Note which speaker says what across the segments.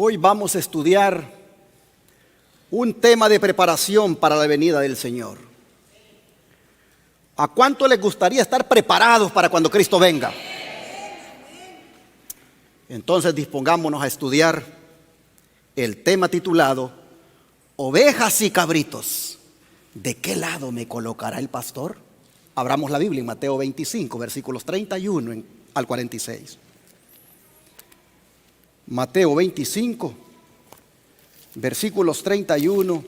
Speaker 1: Hoy vamos a estudiar un tema de preparación para la venida del Señor. ¿A cuánto les gustaría estar preparados para cuando Cristo venga? Entonces dispongámonos a estudiar el tema titulado Ovejas y cabritos. ¿De qué lado me colocará el pastor? Abramos la Biblia en Mateo 25, versículos 31 al 46. Mateo 25, versículos 31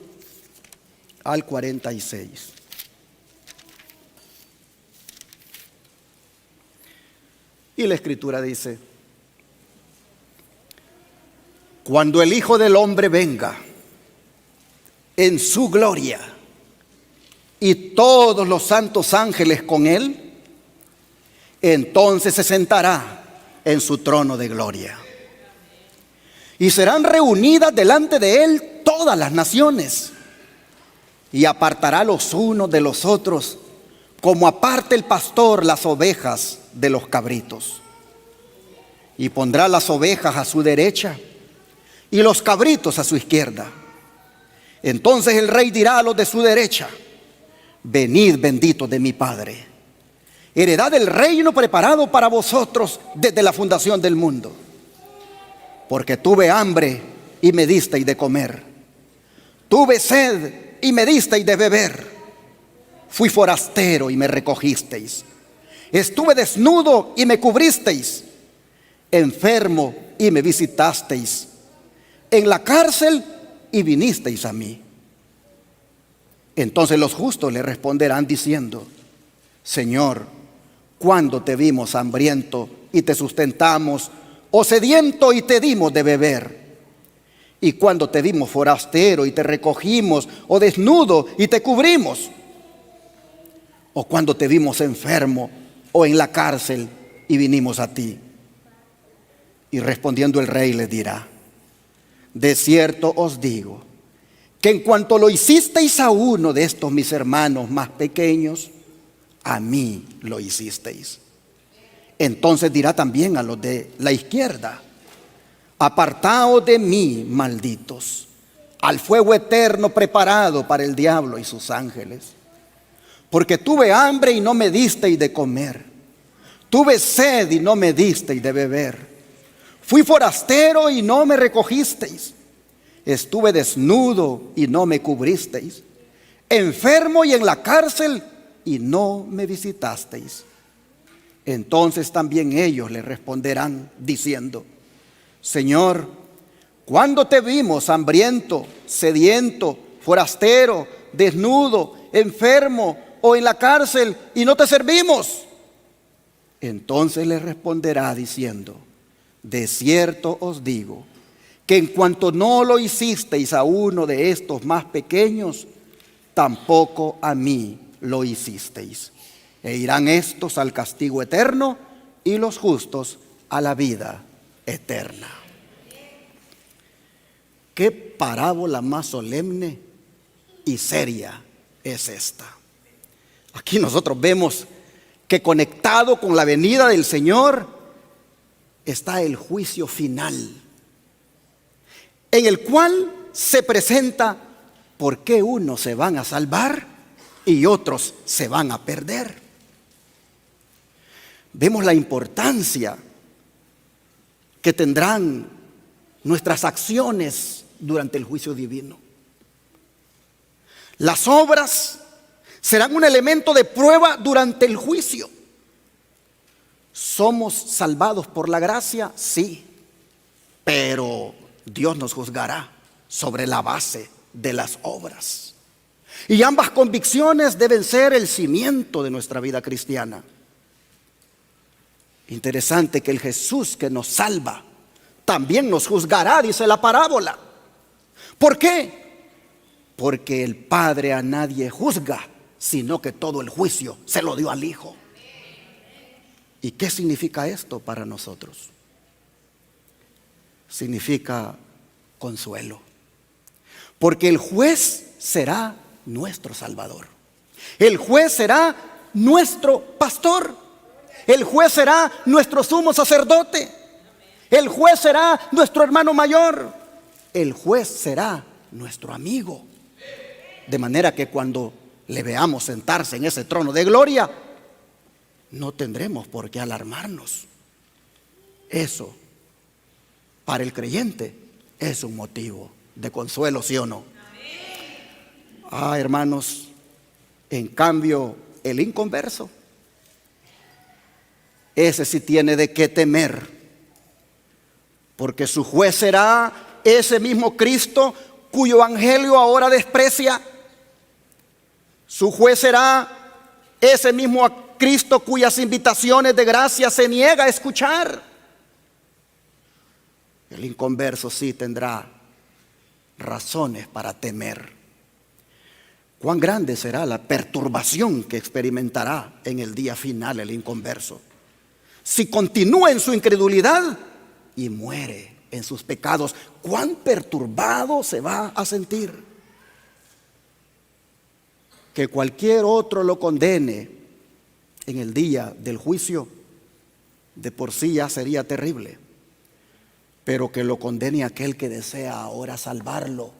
Speaker 1: al 46. Y la Escritura dice: cuando el Hijo del Hombre venga en su gloria y todos los santos ángeles con él, entonces se sentará en su trono de gloria. Y serán reunidas delante de él todas las naciones, y apartará los unos de los otros, como aparta el pastor las ovejas de los cabritos. Y pondrá las ovejas a su derecha y los cabritos a su izquierda. Entonces el rey dirá a los de su derecha: venid, benditos de mi Padre, heredad del reino preparado para vosotros desde la fundación del mundo. Porque tuve hambre y me disteis de comer, tuve sed y me disteis de beber, fui forastero y me recogisteis, estuve desnudo y me cubristeis, enfermo y me visitasteis, en la cárcel y vinisteis a mí. Entonces los justos le responderán diciendo: Señor, ¿cuándo te vimos hambriento y te sustentamos, o sediento y te dimos de beber? ¿Y cuándo te vimos forastero y te recogimos, o desnudo y te cubrimos? ¿O cuándo te vimos enfermo o en la cárcel y vinimos a ti? Y respondiendo el rey les dirá: de cierto os digo que en cuanto lo hicisteis a uno de estos mis hermanos más pequeños, a mí lo hicisteis. Entonces dirá también a los de la izquierda: apartaos de mí, malditos, al fuego eterno preparado para el diablo y sus ángeles. Porque tuve hambre y no me disteis de comer, tuve sed y no me disteis de beber, fui forastero y no me recogisteis, estuve desnudo y no me cubristeis, enfermo y en la cárcel y no me visitasteis. Entonces también ellos le responderán diciendo: Señor, ¿cuándo te vimos hambriento, sediento, forastero, desnudo, enfermo o en la cárcel y no te servimos? Entonces le responderá diciendo: de cierto os digo que en cuanto no lo hicisteis a uno de estos más pequeños, tampoco a mí lo hicisteis. E irán estos al castigo eterno y los justos a la vida eterna. ¿Qué parábola más solemne y seria es esta? Aquí nosotros vemos que conectado con la venida del Señor está el juicio final, en el cual se presenta por qué unos se van a salvar y otros se van a perder. Vemos la importancia que tendrán nuestras acciones durante el juicio divino. Las obras serán un elemento de prueba durante el juicio. ¿Somos salvados por la gracia? Sí, pero Dios nos juzgará sobre la base de las obras. Y ambas convicciones deben ser el cimiento de nuestra vida cristiana. Interesante que el Jesús que nos salva también nos juzgará, dice la parábola. ¿Por qué? Porque el Padre a nadie juzga, sino que todo el juicio se lo dio al Hijo. ¿Y qué significa esto para nosotros? Significa consuelo, porque el juez será nuestro Salvador. El juez será nuestro pastor. El juez será nuestro sumo sacerdote. El juez será nuestro hermano mayor. el juez será nuestro amigo. De manera que cuando le veamos sentarse en ese trono de gloria, no tendremos por qué alarmarnos. Eso, para el creyente, es un motivo de consuelo, ¿sí o no? Hermanos, en cambio, el inconverso, ese sí tiene de qué temer, porque su juez será ese mismo Cristo cuyo evangelio ahora desprecia. Su juez será ese mismo Cristo cuyas invitaciones de gracia se niega a escuchar. El inconverso sí tendrá razones para temer. Cuán grande será la perturbación que experimentará en el día final el inconverso, si continúa en su incredulidad y muere en sus pecados. Cuán perturbado se va a sentir. Que cualquier otro lo condene en el día del juicio, de por sí ya sería terrible. Pero que lo condene aquel que desea ahora salvarlo,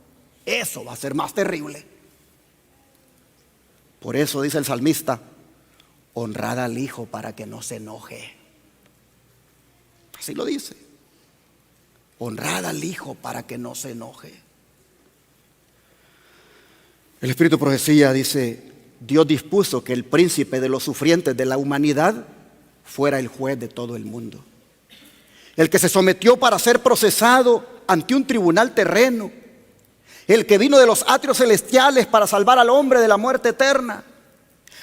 Speaker 1: eso va a ser más terrible. Por eso dice el salmista: honrad al Hijo para que no se enoje. Así lo dice. Honrad al Hijo para que no se enoje. El Espíritu de Profecía dice: Dios dispuso que el príncipe de los sufrientes de la humanidad fuera el juez de todo el mundo. El que se sometió para ser procesado ante un tribunal terreno. El que vino de los atrios celestiales para salvar al hombre de la muerte eterna.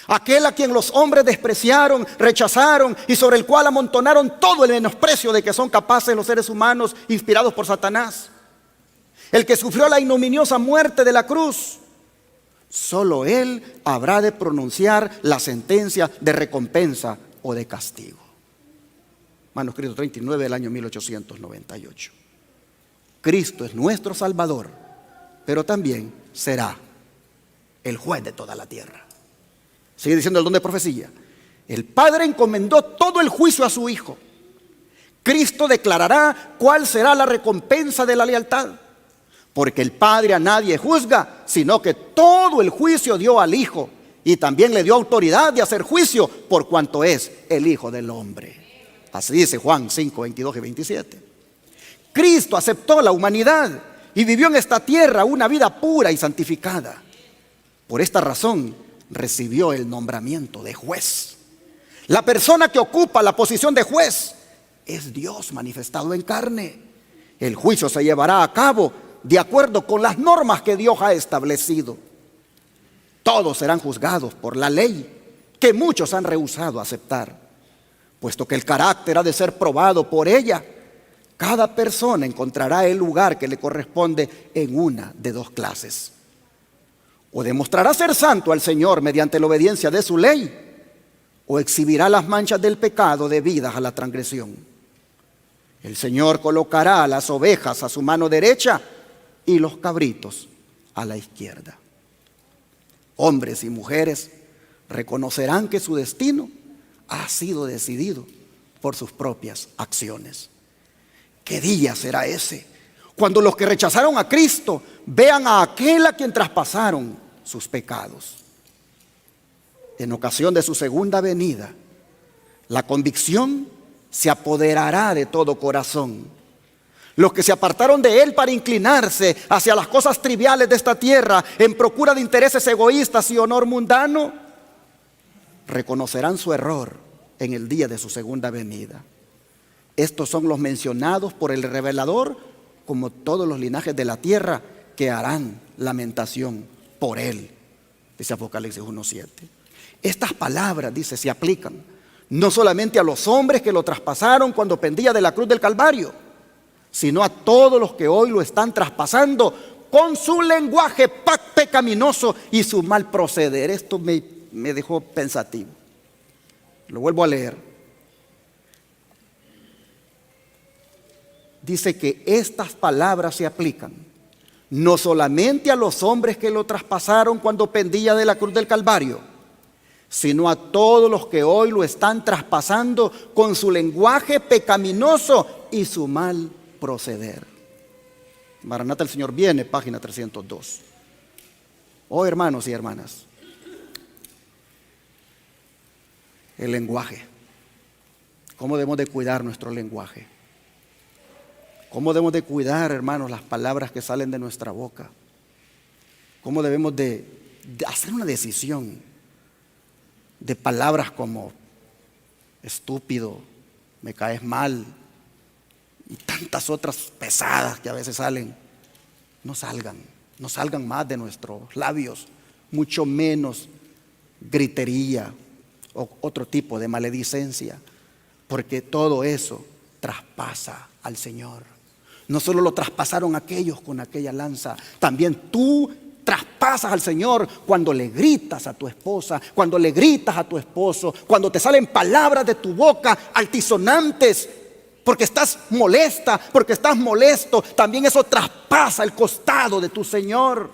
Speaker 1: Aquel a quien los hombres despreciaron, rechazaron y sobre el cual amontonaron todo el menosprecio de que son capaces los seres humanos inspirados por Satanás. El que sufrió la ignominiosa muerte de la cruz. Solo Él habrá de pronunciar la sentencia de recompensa o de castigo. Manuscrito 39 del año 1898. Cristo es nuestro Salvador, pero también será el juez de toda la tierra. Sigue diciendo el don de profecía: el Padre encomendó todo el juicio a su Hijo. Cristo declarará cuál será la recompensa de la lealtad, porque el Padre a nadie juzga, sino que todo el juicio dio al Hijo, y también le dio autoridad de hacer juicio por cuanto es el Hijo del hombre. Así dice Juan 5, 22 y 27. Cristo aceptó la humanidad y vivió en esta tierra una vida pura y santificada. Por esta razón recibió el nombramiento de juez. La persona que ocupa la posición de juez es Dios manifestado en carne. El juicio se llevará a cabo de acuerdo con las normas que Dios ha establecido. Todos serán juzgados por la ley que muchos han rehusado aceptar. Puesto que el carácter ha de ser probado por ella, cada persona encontrará el lugar que le corresponde en una de dos clases. O demostrará ser santo al Señor mediante la obediencia de su ley, o exhibirá las manchas del pecado debidas a la transgresión. El Señor colocará a las ovejas a su mano derecha y los cabritos a la izquierda. Hombres y mujeres reconocerán que su destino ha sido decidido por sus propias acciones. ¿Qué día será ese? Cuando los que rechazaron a Cristo vean a aquel a quien traspasaron sus pecados. En ocasión de su segunda venida, la convicción se apoderará de todo corazón. Los que se apartaron de Él para inclinarse hacia las cosas triviales de esta tierra en procura de intereses egoístas y honor mundano, reconocerán su error en el día de su segunda venida. Estos son los mencionados por el revelador como todos los linajes de la tierra que harán lamentación por Él, dice Apocalipsis 1:7. Estas palabras, dice, se aplican no solamente a los hombres que lo traspasaron cuando pendía de la cruz del Calvario, sino a todos los que hoy lo están traspasando con su lenguaje pecaminoso y su mal proceder. Esto me dejó pensativo. Lo vuelvo a leer. Dice que estas palabras se aplican no solamente a los hombres que lo traspasaron cuando pendía de la cruz del Calvario, sino a todos los que hoy lo están traspasando con su lenguaje pecaminoso y su mal proceder. Maranata, el Señor viene, página 302. Oh, hermanos y hermanas, el lenguaje. ¿Cómo debemos de cuidar nuestro lenguaje? ¿Cómo debemos de cuidar, hermanos, las palabras que salen de nuestra boca? ¿Cómo debemos de hacer una decisión de palabras como estúpido, me caes mal y tantas otras pesadas que a veces salen? No salgan más de nuestros labios, mucho menos gritería o otro tipo de maledicencia, porque todo eso traspasa al Señor. No solo lo traspasaron aquellos con aquella lanza, también tú traspasas al Señor cuando le gritas a tu esposa, cuando le gritas a tu esposo, cuando te salen palabras de tu boca altisonantes, porque estás molesta, porque estás molesto. También eso traspasa el costado de tu Señor.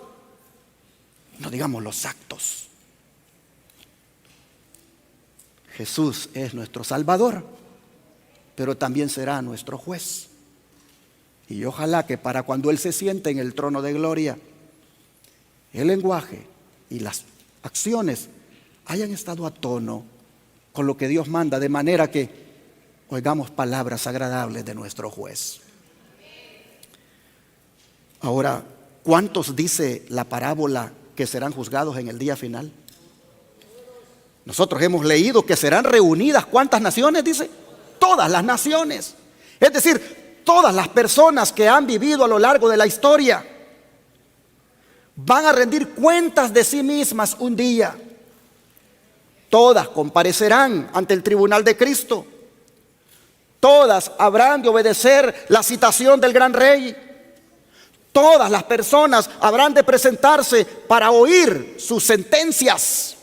Speaker 1: No digamos los actos. Jesús es nuestro Salvador, pero también será nuestro juez. Y ojalá que para cuando Él se siente en el trono de gloria, el lenguaje y las acciones hayan estado a tono con lo que Dios manda, de manera que oigamos palabras agradables de nuestro juez. Ahora, ¿cuántos dice la parábola que serán juzgados en el día final? Nosotros hemos leído que serán reunidas, ¿cuántas naciones? Dice, todas las naciones. Es decir, todas las personas que han vivido a lo largo de la historia van a rendir cuentas de sí mismas un día. Todas comparecerán ante el tribunal de Cristo. Todas habrán de obedecer la citación del gran rey. Todas las personas habrán de presentarse para oír sus sentencias.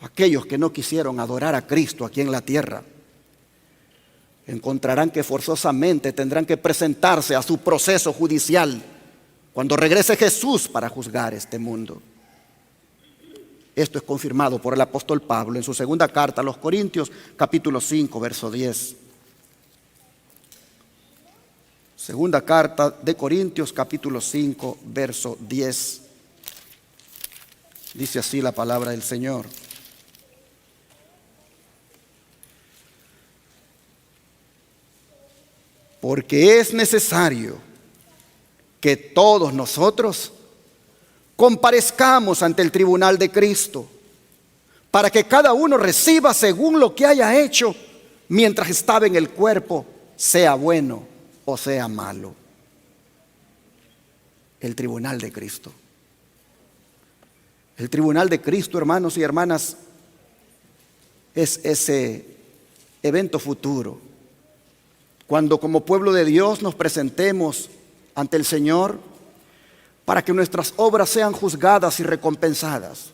Speaker 1: Aquellos que no quisieron adorar a Cristo aquí en la tierra encontrarán que forzosamente tendrán que presentarse a su proceso judicial cuando regrese Jesús para juzgar este mundo. Esto es confirmado por el apóstol Pablo en su segunda carta a los Corintios, capítulo 5, verso 10. Segunda carta de Corintios, capítulo 5, verso 10. Dice así la palabra del Señor. Porque es necesario que todos nosotros comparezcamos ante el tribunal de Cristo, para que cada uno reciba según lo que haya hecho mientras estaba en el cuerpo, sea bueno o sea malo. El tribunal de Cristo. El tribunal de Cristo, hermanos y hermanas, es ese evento futuro, cuando como pueblo de Dios nos presentemos ante el Señor para que nuestras obras sean juzgadas y recompensadas.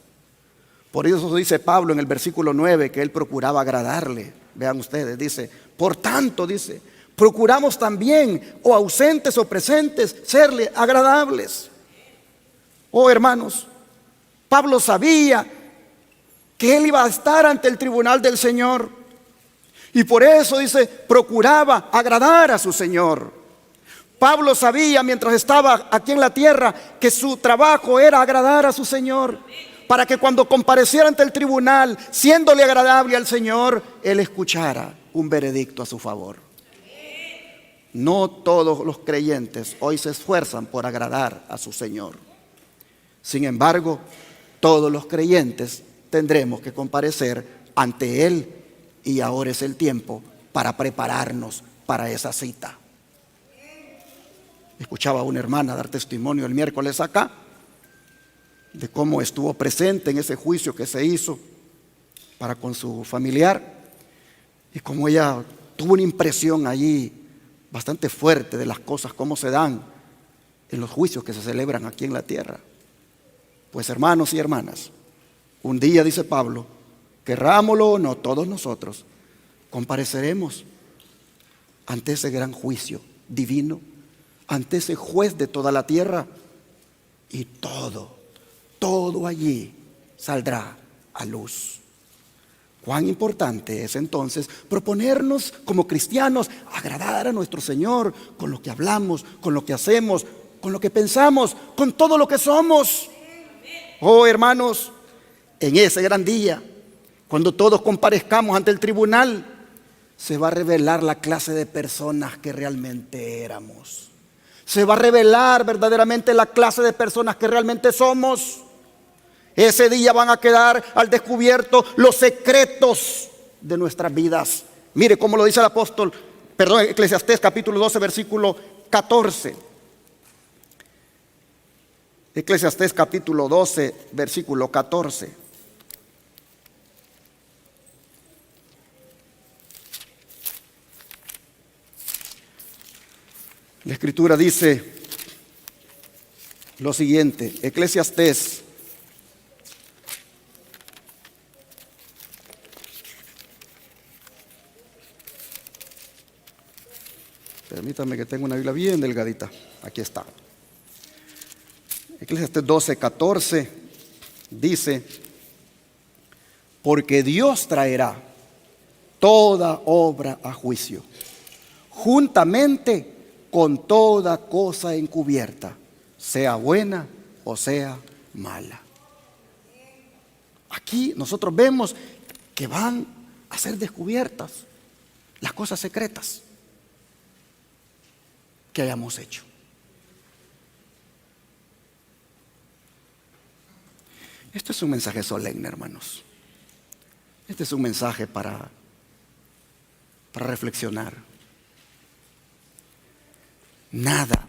Speaker 1: Por eso dice Pablo en el versículo 9 que él procuraba agradarle. Vean ustedes, dice, por tanto, dice, procuramos también, o ausentes o presentes, serle agradables. Oh, hermanos, Pablo sabía que él iba a estar ante el tribunal del Señor. Y por eso, dice, procuraba agradar a su Señor. Pablo sabía mientras estaba aquí en la tierra que su trabajo era agradar a su Señor, para que cuando compareciera ante el tribunal, siéndole agradable al Señor, él escuchara un veredicto a su favor. No todos los creyentes hoy se esfuerzan por agradar a su Señor. Sin embargo, todos los creyentes tendremos que comparecer ante Él, y ahora es el tiempo para prepararnos para esa cita. Escuchaba a una hermana dar testimonio el miércoles acá de cómo estuvo presente en ese juicio que se hizo para con su familiar, y cómo ella tuvo una impresión allí bastante fuerte de las cosas, cómo se dan en los juicios que se celebran aquí en la tierra. Pues hermanos y hermanas, un día, dice Pablo, querrámoslo o no, todos nosotros compareceremos ante ese gran juicio divino, ante ese juez de toda la tierra, y todo allí saldrá a luz. Cuán importante es entonces proponernos como cristianos agradar a nuestro Señor con lo que hablamos, con lo que hacemos, con lo que pensamos, con todo lo que somos. Oh, hermanos, en ese gran día, cuando todos comparezcamos ante el tribunal, se va a revelar la clase de personas que realmente éramos. Se va a revelar verdaderamente la clase de personas que realmente somos. Ese día van a quedar al descubierto los secretos de nuestras vidas. Mire cómo lo dice el apóstol, Eclesiastés capítulo 12, versículo 14. Eclesiastés capítulo 12, versículo 14. La Escritura dice lo siguiente, Eclesiastés permítame que tenga una Biblia bien delgadita. Aquí está. Eclesiastés 12, 14 dice: porque Dios traerá toda obra a juicio, juntamente con toda cosa encubierta, sea buena o sea mala. Aquí nosotros vemos que van a ser descubiertas las cosas secretas que hayamos hecho. Esto es un mensaje solemne, hermanos. Este es un mensaje para reflexionar. Nada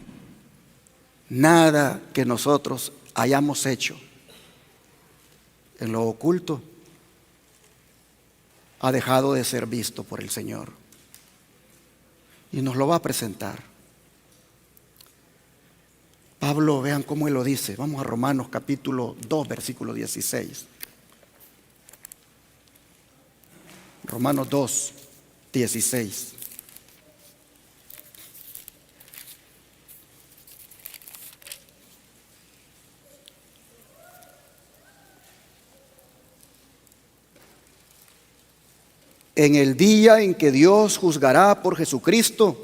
Speaker 1: que nosotros hayamos hecho en lo oculto ha dejado de ser visto por el Señor. Y nos lo va a presentar. Pablo, vean cómo él lo dice. Vamos a Romanos capítulo 2, versículo 16. Romanos 2, 16. En el día en que Dios juzgará por Jesucristo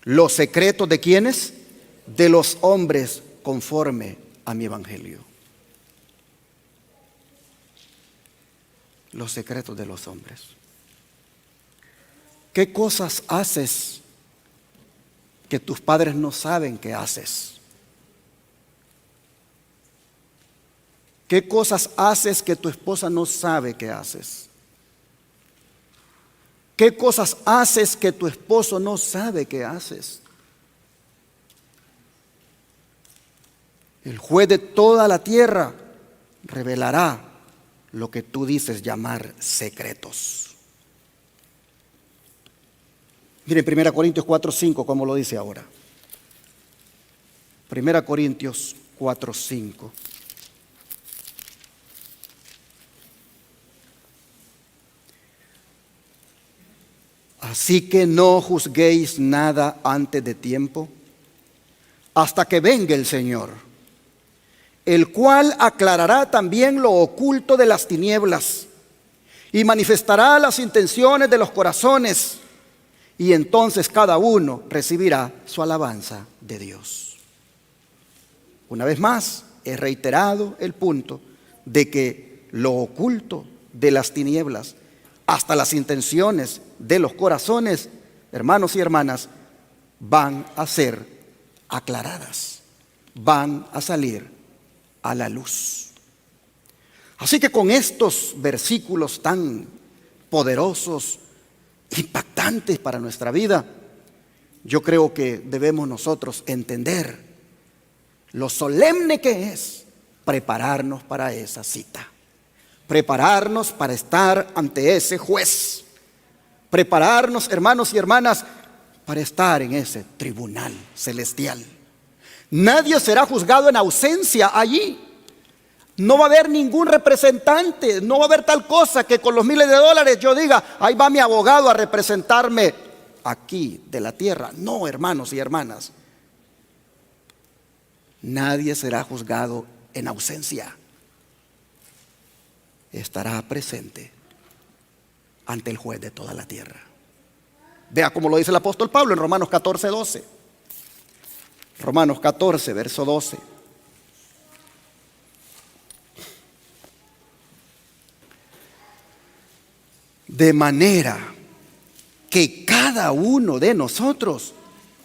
Speaker 1: los secretos de ¿quiénes? De los hombres conforme a mi evangelio. Los secretos de los hombres. ¿Qué cosas haces que tus padres no saben que haces? ¿Qué cosas haces que tu esposa no sabe que haces? ¿Qué cosas haces que tu esposo no sabe que haces? El juez de toda la tierra revelará lo que tú dices llamar secretos. Miren 1 Corintios 4:5, como lo dice ahora. 1 Corintios 4:5. Así que no juzguéis nada antes de tiempo, hasta que venga el Señor, el cual aclarará también lo oculto de las tinieblas y manifestará las intenciones de los corazones, y entonces cada uno recibirá su alabanza de Dios. Una vez más, he reiterado el punto de que lo oculto de las tinieblas, hasta las intenciones de los corazones, hermanos y hermanas, van a ser aclaradas, van a salir a la luz. Así que con estos versículos tan poderosos, impactantes para nuestra vida, yo creo que debemos nosotros entender lo solemne que es prepararnos para esa cita, prepararnos para estar ante ese juez, prepararnos, hermanos y hermanas, para estar en ese tribunal celestial. Nadie será juzgado en ausencia allí. No va a haber ningún representante, no va a haber tal cosa que con los miles de dólares yo diga, ahí va mi abogado a representarme aquí de la tierra. No, hermanos y hermanas, nadie será juzgado en ausencia. Estará presente ante el juez de toda la tierra. Vea cómo lo dice el apóstol Pablo en Romanos 14, 12. Romanos 14, verso 12. De manera que cada uno de nosotros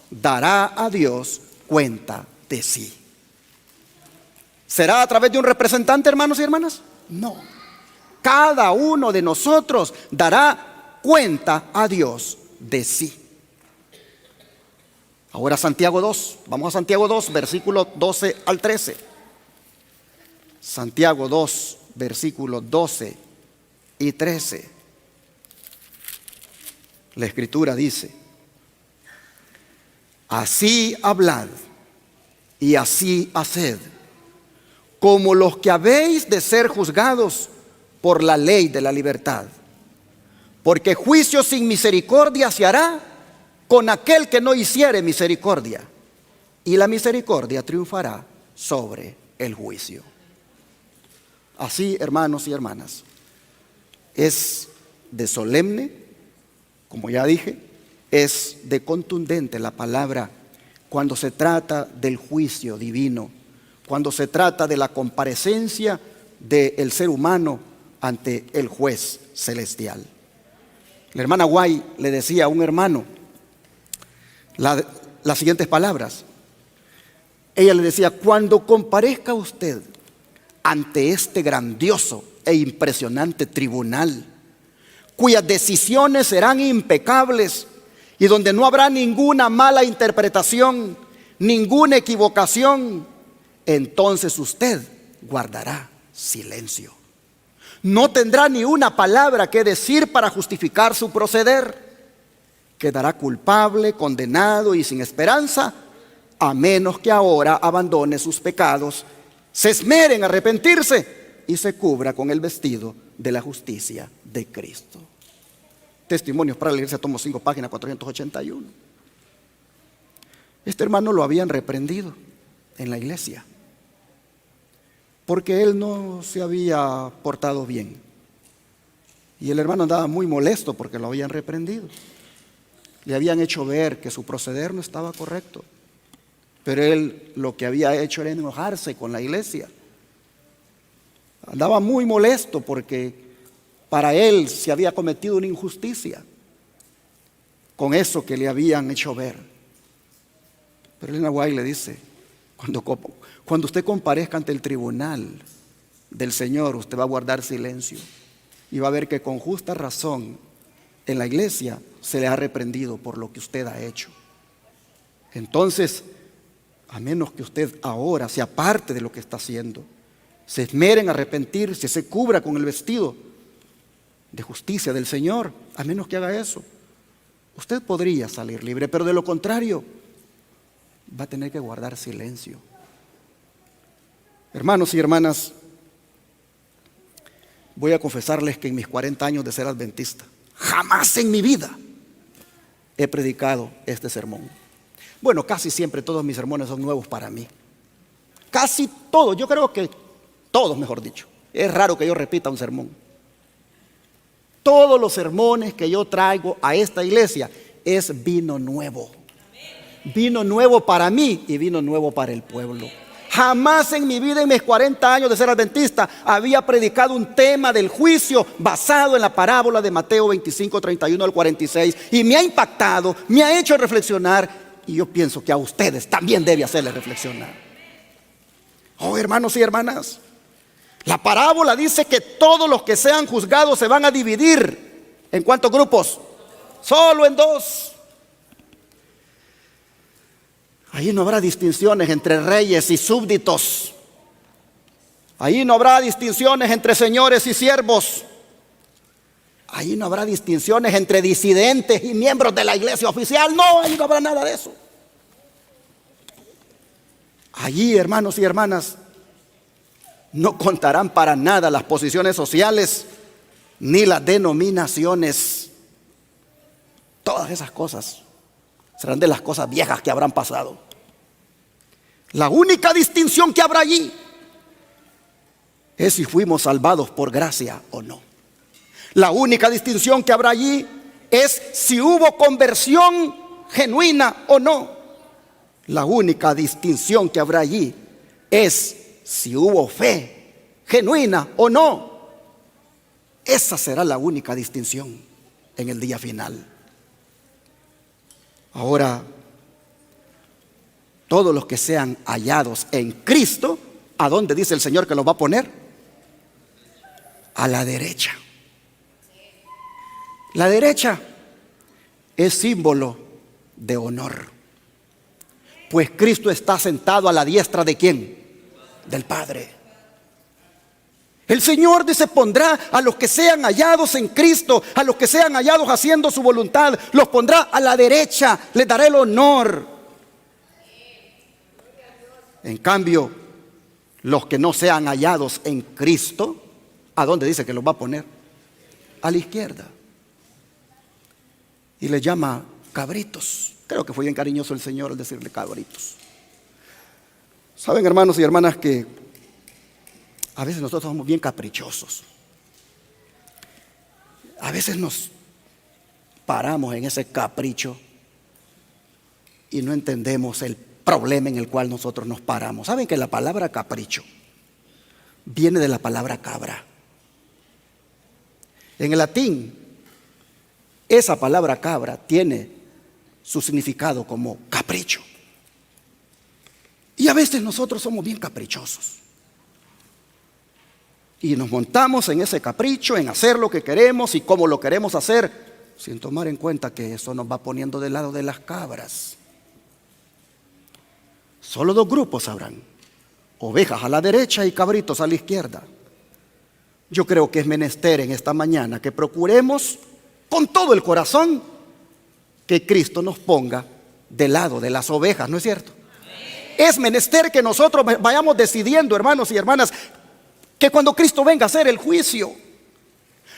Speaker 1: dará a Dios cuenta de sí. ¿Será a través de un representante, hermanos y hermanas? No. Cada uno de nosotros dará cuenta a Dios de sí. Ahora Santiago 2. Vamos a Santiago 2, versículos 12 al 13. Santiago 2, versículos 12 y 13. La Escritura dice: así hablad y así haced, como los que habéis de ser juzgados por la ley de la libertad. Porque juicio sin misericordia se hará con aquel que no hiciere misericordia, y la misericordia triunfará sobre el juicio. Así, hermanos y hermanas, es de solemne, como ya dije, es de contundente la palabra cuando se trata del juicio divino, cuando se trata de la comparecencia del ser humano ante el juez celestial. La hermana White le decía a un hermano las siguientes palabras. Ella le decía: cuando comparezca usted ante este grandioso e impresionante tribunal, cuyas decisiones serán impecables y donde no habrá ninguna mala interpretación, ninguna equivocación, entonces usted guardará silencio. No tendrá ni una palabra que decir para justificar su proceder. Quedará culpable, condenado y sin esperanza, a menos que ahora abandone sus pecados, se esmere en arrepentirse y se cubra con el vestido de la justicia de Cristo. Testimonios para la Iglesia, tomo 5, página 481. Este hermano lo habían reprendido en la iglesia porque él no se había portado bien. Y el hermano andaba muy molesto porque lo habían reprendido. Le habían hecho ver que su proceder no estaba correcto. Pero él lo que había hecho era enojarse con la iglesia. Andaba muy molesto porque para él se había cometido una injusticia con eso que le habían hecho ver. Pero Elena White le dice: cuando usted comparezca ante el tribunal del Señor, usted va a guardar silencio y va a ver que con justa razón en la iglesia se le ha reprendido por lo que usted ha hecho. Entonces, a menos que usted ahora se aparte de lo que está haciendo, se esmere en arrepentirse, se cubra con el vestido de justicia del Señor, a menos que haga eso, usted podría salir libre, pero de lo contrario va a tener que guardar silencio. Hermanos y hermanas, voy a confesarles que en mis 40 años de ser adventista, jamás en mi vida he predicado este sermón. Bueno, casi siempre todos mis sermones son nuevos para mí. Casi todos, yo creo que todos, mejor dicho. Es raro que yo repita un sermón. Todos los sermones que yo traigo a esta iglesia es vino nuevo. Vino nuevo para mí y vino nuevo para el pueblo. Jamás en mi vida, en mis 40 años de ser adventista, había predicado un tema del juicio basado en la parábola de Mateo 25, 31 al 46. Y me ha impactado, me ha hecho reflexionar. Y yo pienso que a ustedes también debe hacerles reflexionar. Oh, hermanos y hermanas, la parábola dice que todos los que sean juzgados se van a dividir. ¿En cuántos grupos? Solo en 2. Ahí no habrá distinciones entre reyes y súbditos. Ahí no habrá distinciones entre señores y siervos. Ahí no habrá distinciones entre disidentes y miembros de la iglesia oficial. No, ahí no habrá nada de eso. Allí, hermanos y hermanas, no contarán para nada las posiciones sociales ni las denominaciones. Todas esas cosas serán de las cosas viejas que habrán pasado. La única distinción que habrá allí es si fuimos salvados por gracia o no. La única distinción que habrá allí es si hubo conversión genuina o no. La única distinción que habrá allí es si hubo fe genuina o no. Esa será la única distinción en el día final. Ahora, todos los que sean hallados en Cristo, ¿a dónde dice el Señor que los va a poner? A la derecha. La derecha es símbolo de honor, pues Cristo está sentado a la diestra ¿de quién? Del Padre. El Señor dice: pondrá a los que sean hallados en Cristo, a los que sean hallados haciendo su voluntad, los pondrá a la derecha, les dará el honor. En cambio, los que no sean hallados en Cristo, ¿a dónde dice que los va a poner? A la izquierda. Y les llama cabritos. Creo que fue bien cariñoso el Señor al decirle cabritos. Saben, hermanos y hermanas, que a veces nosotros somos bien caprichosos. A veces nos paramos en ese capricho y no entendemos el problema en el cual nosotros nos paramos. Saben que la palabra capricho viene de la palabra cabra. En el latín, esa palabra cabra tiene su significado como capricho. Y a veces nosotros somos bien caprichosos. Y nos montamos en ese capricho, en hacer lo que queremos y cómo lo queremos hacer, sin tomar en cuenta que eso nos va poniendo del lado de las cabras. Solo dos grupos habrán: ovejas a la derecha y cabritos a la izquierda. Yo creo que es menester en esta mañana que procuremos con todo el corazón que Cristo nos ponga del lado de las ovejas, ¿no es cierto? Es menester que nosotros vayamos decidiendo, hermanos y hermanas, que cuando Cristo venga a hacer el juicio,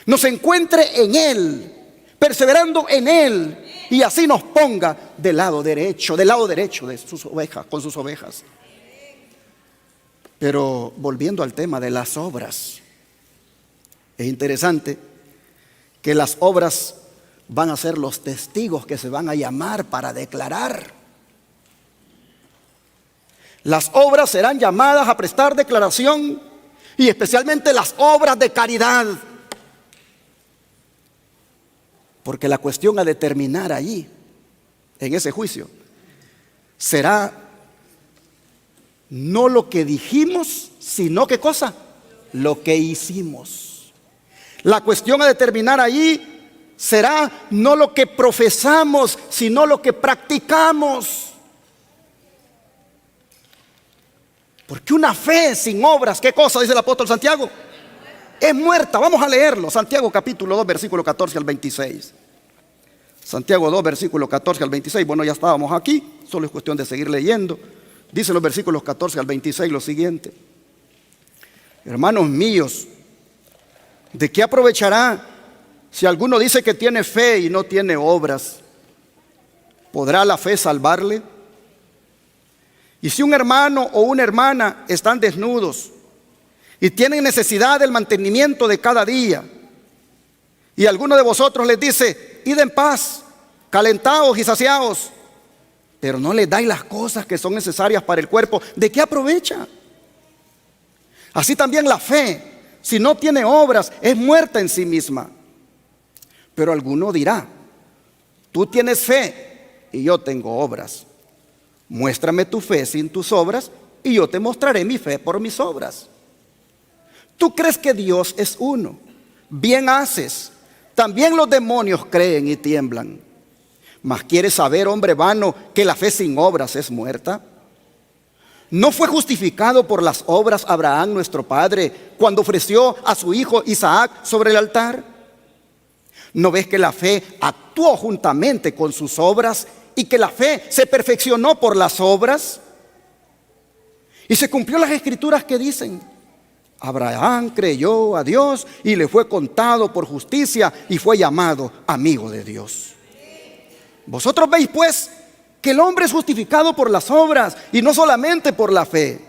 Speaker 1: nos encuentre en Él, perseverando en Él, y así nos ponga del lado derecho de sus ovejas, con sus ovejas. Pero volviendo al tema de las obras, es interesante que las obras van a ser los testigos que se van a llamar para declarar. Las obras serán llamadas a prestar declaración, y especialmente las obras de caridad, porque la cuestión a determinar allí, en ese juicio, será no lo que dijimos, sino ¿qué cosa? Lo que hicimos. La cuestión a determinar allí será no lo que profesamos, sino lo que practicamos. Porque una fe sin obras, ¿qué cosa dice el apóstol Santiago? Es muerta. Vamos a leerlo. Santiago capítulo 2, versículo 14 al 26. Santiago 2, versículo 14 al 26. Bueno, ya estábamos aquí, solo es cuestión de seguir leyendo. Dice los versículos 14 al 26 lo siguiente: hermanos míos, ¿de qué aprovechará si alguno dice que tiene fe y no tiene obras? ¿Podrá la fe salvarle? Y si un hermano o una hermana están desnudos y tienen necesidad del mantenimiento de cada día, y alguno de vosotros les dice: id en paz, calentaos y saciaos, pero no les dais las cosas que son necesarias para el cuerpo, ¿de qué aprovecha? Así también la fe, si no tiene obras, es muerta en sí misma. Pero alguno dirá: tú tienes fe y yo tengo obras. Muéstrame tu fe sin tus obras y yo te mostraré mi fe por mis obras. Tú crees que Dios es uno, bien haces. También los demonios creen y tiemblan. Mas ¿quieres saber, hombre vano, que la fe sin obras es muerta? ¿No fue justificado por las obras Abraham nuestro padre cuando ofreció a su hijo Isaac sobre el altar? ¿No ves que la fe actuó juntamente con sus obras y que la fe se perfeccionó por las obras? Y se cumplió las escrituras que dicen: Abraham creyó a Dios y le fue contado por justicia y fue llamado amigo de Dios. Vosotros veis pues que el hombre es justificado por las obras y no solamente por la fe.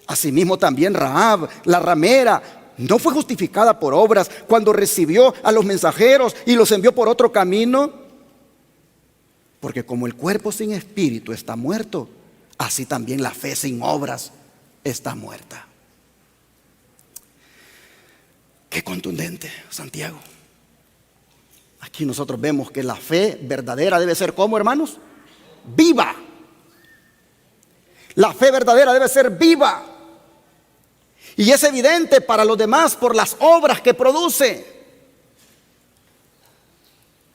Speaker 1: Asimismo también Rahab, la ramera, ¿no fue justificada por obras cuando recibió a los mensajeros y los envió por otro camino? Porque como el cuerpo sin espíritu está muerto, así también la fe sin obras está muerta. Qué contundente, Santiago. Aquí nosotros vemos que la fe verdadera debe ser, ¿cómo, hermanos? Viva. La fe verdadera debe ser viva. Y es evidente para los demás por las obras que produce.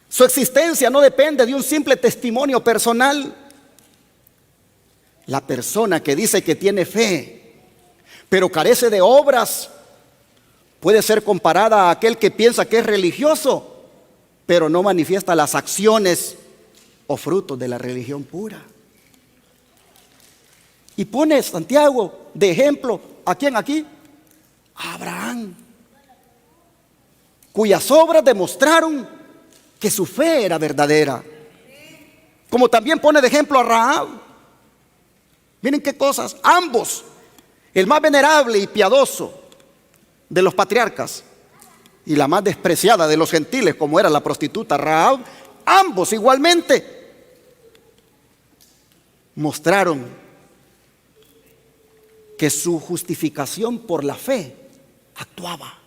Speaker 1: Su existencia no depende de un simple testimonio personal. La persona que dice que tiene fe, pero carece de obras, puede ser comparada a aquel que piensa que es religioso, pero no manifiesta las acciones o frutos de la religión pura. Y pone Santiago de ejemplo, ¿a quién aquí? A Abraham, cuyas obras demostraron que su fe era verdadera. Como también pone de ejemplo a Rahab. Miren qué cosas, ambos, el más venerable y piadoso de los patriarcas y la más despreciada de los gentiles, como era la prostituta Rahab, ambos igualmente mostraron que su justificación por la fe actuaba,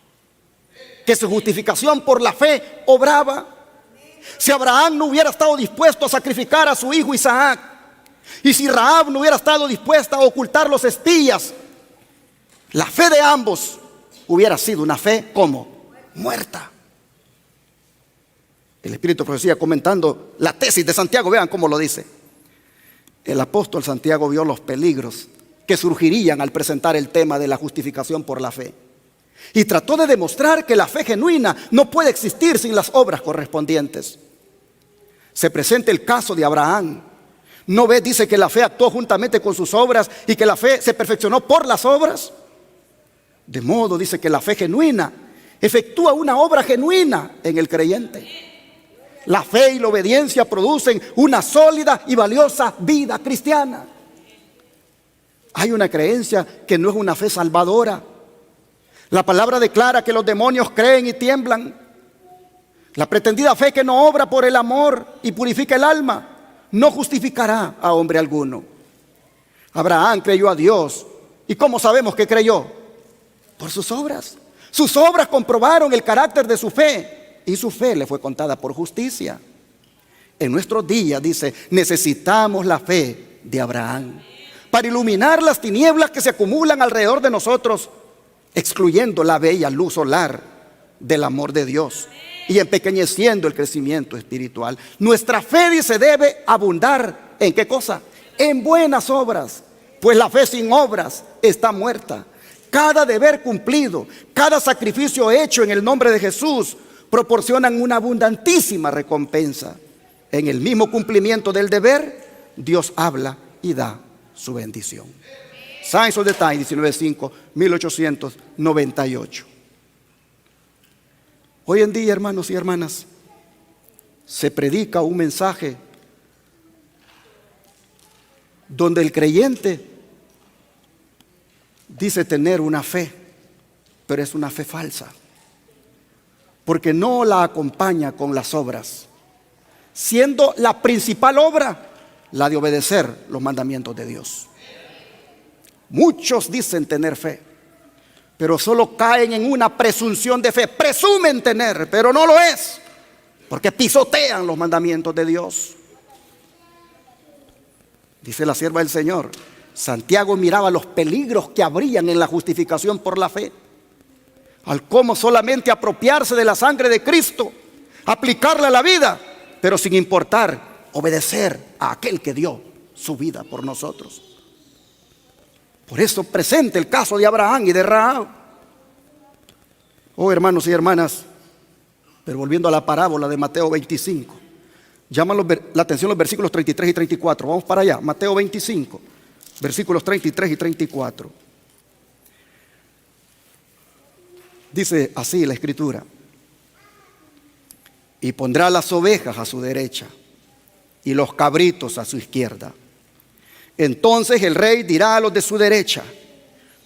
Speaker 1: que su justificación por la fe obraba. Si Abraham no hubiera estado dispuesto a sacrificar a su hijo Isaac, y si Rahab no hubiera estado dispuesta a ocultar los espías, la fe de ambos hubiera sido una fe como muerta. El Espíritu de Profecía, comentando la tesis de Santiago, vean cómo lo dice. El apóstol Santiago vio los peligros que surgirían al presentar el tema de la justificación por la fe, y trató de demostrar que la fe genuina no puede existir sin las obras correspondientes. Se presenta el caso de Abraham. ¿No ves? Dice que la fe actuó juntamente con sus obras y que la fe se perfeccionó por las obras. De modo, dice, que la fe genuina efectúa una obra genuina en el creyente. La fe y la obediencia producen una sólida y valiosa vida cristiana. Hay una creencia que no es una fe salvadora. La palabra declara que los demonios creen y tiemblan. La pretendida fe que no obra por el amor y purifica el alma no justificará a hombre alguno. Abraham creyó a Dios. ¿Y cómo sabemos que creyó? Por sus obras. Sus obras comprobaron el carácter de su fe, y su fe le fue contada por justicia. En nuestros días, dice, necesitamos la fe de Abraham para iluminar las tinieblas que se acumulan alrededor de nosotros, excluyendo la bella luz solar del amor de Dios y empequeñeciendo el crecimiento espiritual. Nuestra fe, dice, debe abundar ¿en qué cosa? En buenas obras, pues la fe sin obras está muerta. Cada deber cumplido, cada sacrificio hecho en el nombre de Jesús proporcionan una abundantísima recompensa. En el mismo cumplimiento del deber, Dios habla y da su bendición. Science of the Time, 19.5, 1898. Hoy en día, hermanos y hermanas, se predica un mensaje donde el creyente dice tener una fe, pero es una fe falsa, porque no la acompaña con las obras, siendo la principal obra la de obedecer los mandamientos de Dios. Muchos dicen tener fe, pero solo caen en una presunción de fe. Presumen tener, pero no lo es, porque pisotean los mandamientos de Dios. Dice la sierva del Señor, Santiago miraba los peligros que habrían en la justificación por la fe, al cómo solamente apropiarse de la sangre de Cristo, aplicarla a la vida, pero sin importar obedecer a aquel que dio su vida por nosotros. Por eso presenta el caso de Abraham y de Rahab. Oh, hermanos y hermanas, pero volviendo a la parábola de Mateo 25, llaman la atención los versículos 33 y 34. Vamos para allá, Mateo 25, versículos 33 y 34. Dice así la Escritura: y pondrá las ovejas a su derecha y los cabritos a su izquierda. Entonces el rey dirá a los de su derecha: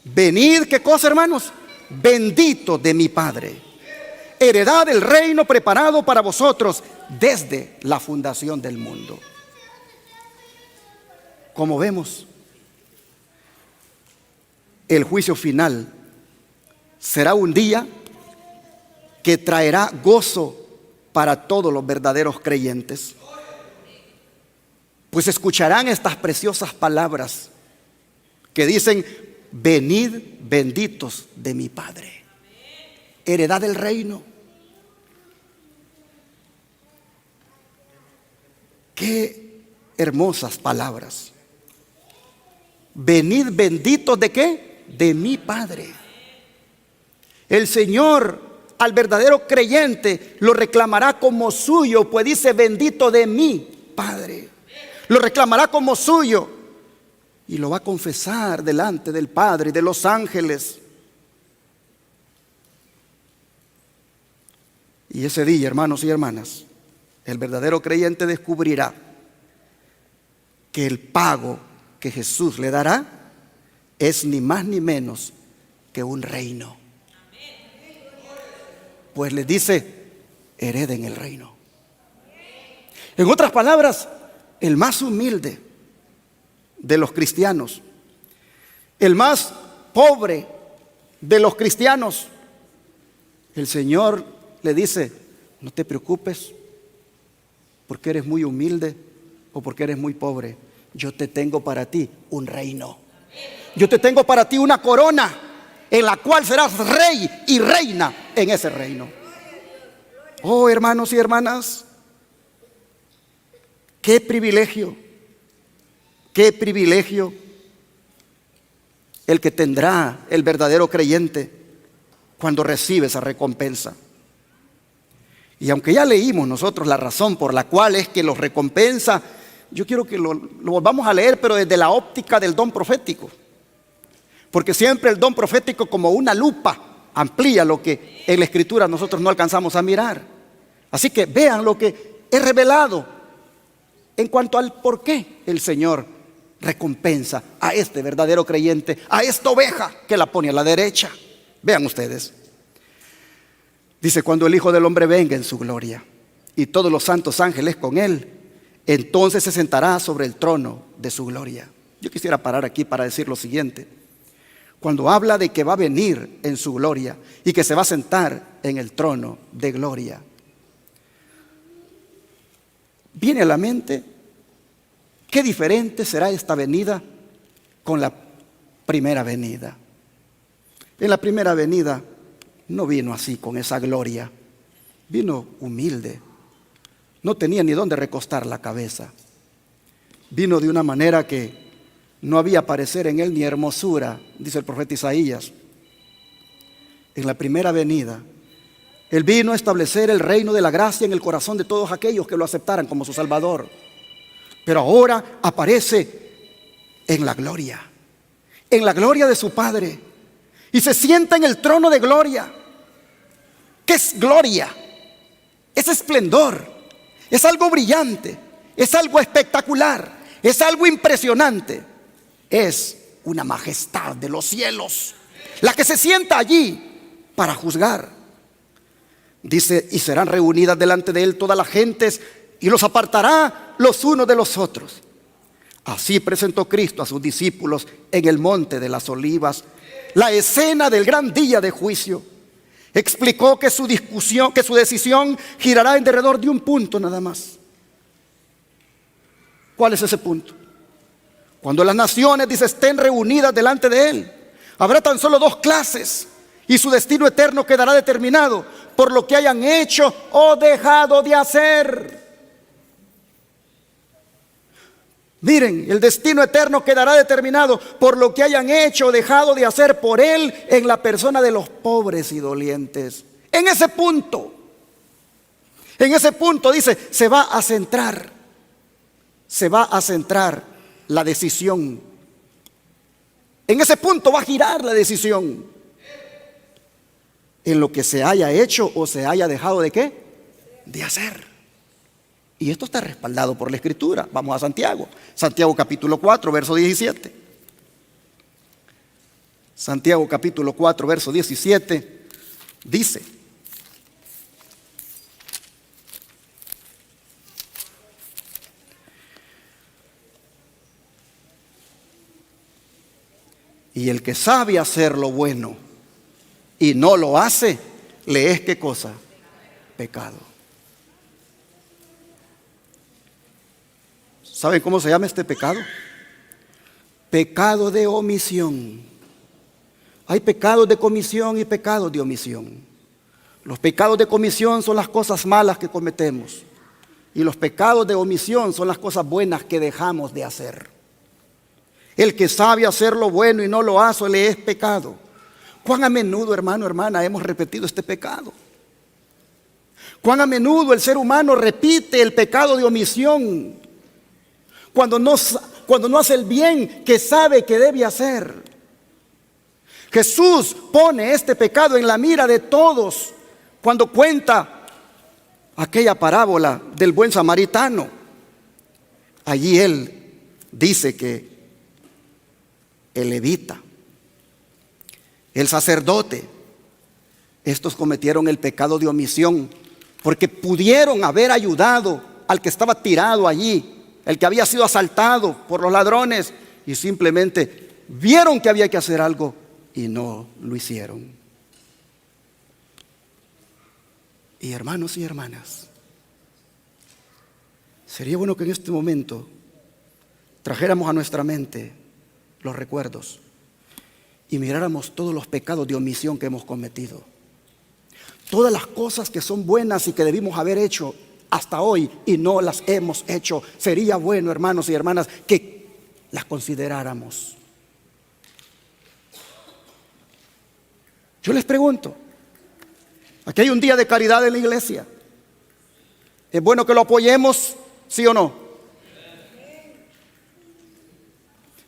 Speaker 1: venid, ¿qué cosa, hermanos? benditos de mi Padre. Heredad del reino preparado para vosotros desde la fundación del mundo. Como vemos, el juicio final será un día que traerá gozo para todos los verdaderos creyentes, pues escucharán estas preciosas palabras que dicen: venid benditos de mi Padre, heredad del reino. Qué hermosas palabras. Venid benditos ¿de qué? De mi Padre. El Señor al verdadero creyente lo reclamará como suyo, pues dice: bendito de mi Padre. Lo reclamará como suyo y lo va a confesar delante del Padre y de los ángeles. Y ese día, hermanos y hermanas, el verdadero creyente descubrirá que el pago que Jesús le dará es ni más ni menos que un reino. Pues les dice: hereden el reino. En otras palabras, el más humilde de los cristianos, el más pobre de los cristianos, el Señor le dice: no te preocupes porque eres muy humilde o porque eres muy pobre. Yo te tengo para ti un reino. Yo te tengo para ti una corona en la cual serás rey y reina en ese reino. Oh, hermanos y hermanas, qué privilegio el que tendrá el verdadero creyente cuando recibe esa recompensa. Y aunque ya leímos nosotros la razón por la cual es que los recompensa, yo quiero que lo volvamos a leer, pero desde la óptica del don profético. Porque siempre el don profético, como una lupa, amplía lo que en la Escritura nosotros no alcanzamos a mirar. Así que vean lo que es revelado en cuanto al por qué el Señor recompensa a este verdadero creyente, a esta oveja que la pone a la derecha. Vean ustedes. Dice: cuando el Hijo del Hombre venga en su gloria y todos los santos ángeles con él, entonces se sentará sobre el trono de su gloria. Yo quisiera parar aquí para decir lo siguiente. Cuando habla de que va a venir en su gloria y que se va a sentar en el trono de gloria, viene a la mente qué diferente será esta venida con la primera venida. En la primera venida no vino así con esa gloria, vino humilde, no tenía ni dónde recostar la cabeza, vino de una manera que no había parecer en él ni hermosura, dice el profeta Isaías. En la primera venida, él vino a establecer el reino de la gracia en el corazón de todos aquellos que lo aceptaran como su Salvador. Pero ahora aparece en la gloria de su Padre, y se sienta en el trono de gloria. ¿Qué es gloria? Es esplendor, es algo brillante, es algo espectacular, es algo impresionante. Es una majestad de los cielos la que se sienta allí para juzgar. Dice: y serán reunidas delante de él todas las gentes, y los apartará los unos de los otros. Así presentó Cristo a sus discípulos en el monte de las Olivas la escena del gran día de juicio. Explicó que su decisión girará en derredor de un punto nada más. ¿Cuál es ese punto? Cuando las naciones, dice, estén reunidas delante de él, habrá tan solo dos clases y su destino eterno quedará determinado por lo que hayan hecho o dejado de hacer. Miren, el destino eterno quedará determinado por lo que hayan hecho o dejado de hacer por él en la persona de los pobres y dolientes. En ese punto dice, se va a centrar la decisión. En ese punto va a girar la decisión. En lo que se haya hecho o se haya dejado de ¿qué? De hacer. Y esto está respaldado por la Escritura. Vamos a Santiago. Santiago capítulo 4, verso 17. Santiago capítulo 4, verso 17, dice: y el que sabe hacer lo bueno y no lo hace, le es ¿qué cosa? Pecado. ¿Saben cómo se llama este pecado? Pecado de omisión. Hay pecados de comisión y pecados de omisión. Los pecados de comisión son las cosas malas que cometemos, y los pecados de omisión son las cosas buenas que dejamos de hacer. El que sabe hacer lo bueno y no lo hace, le es pecado. ¿Cuán a menudo, hermano, hermana, hemos repetido este pecado? ¿Cuán a menudo el ser humano repite el pecado de omisión cuando no hace el bien que sabe que debe hacer? Jesús pone este pecado en la mira de todos cuando cuenta aquella parábola del buen samaritano. Allí él dice que el levita, el sacerdote, estos cometieron el pecado de omisión porque pudieron haber ayudado al que estaba tirado allí, el que había sido asaltado por los ladrones, y simplemente vieron que había que hacer algo y no lo hicieron. Y hermanos y hermanas, sería bueno que en este momento trajéramos a nuestra mente los recuerdos y miráramos todos los pecados de omisión que hemos cometido, todas las cosas que son buenas y que debimos haber hecho hasta hoy y no las hemos hecho. Sería bueno, hermanos y hermanas, que las consideráramos. Yo les pregunto, aquí hay un día de caridad en la iglesia. ¿Es bueno que lo apoyemos, sí o no?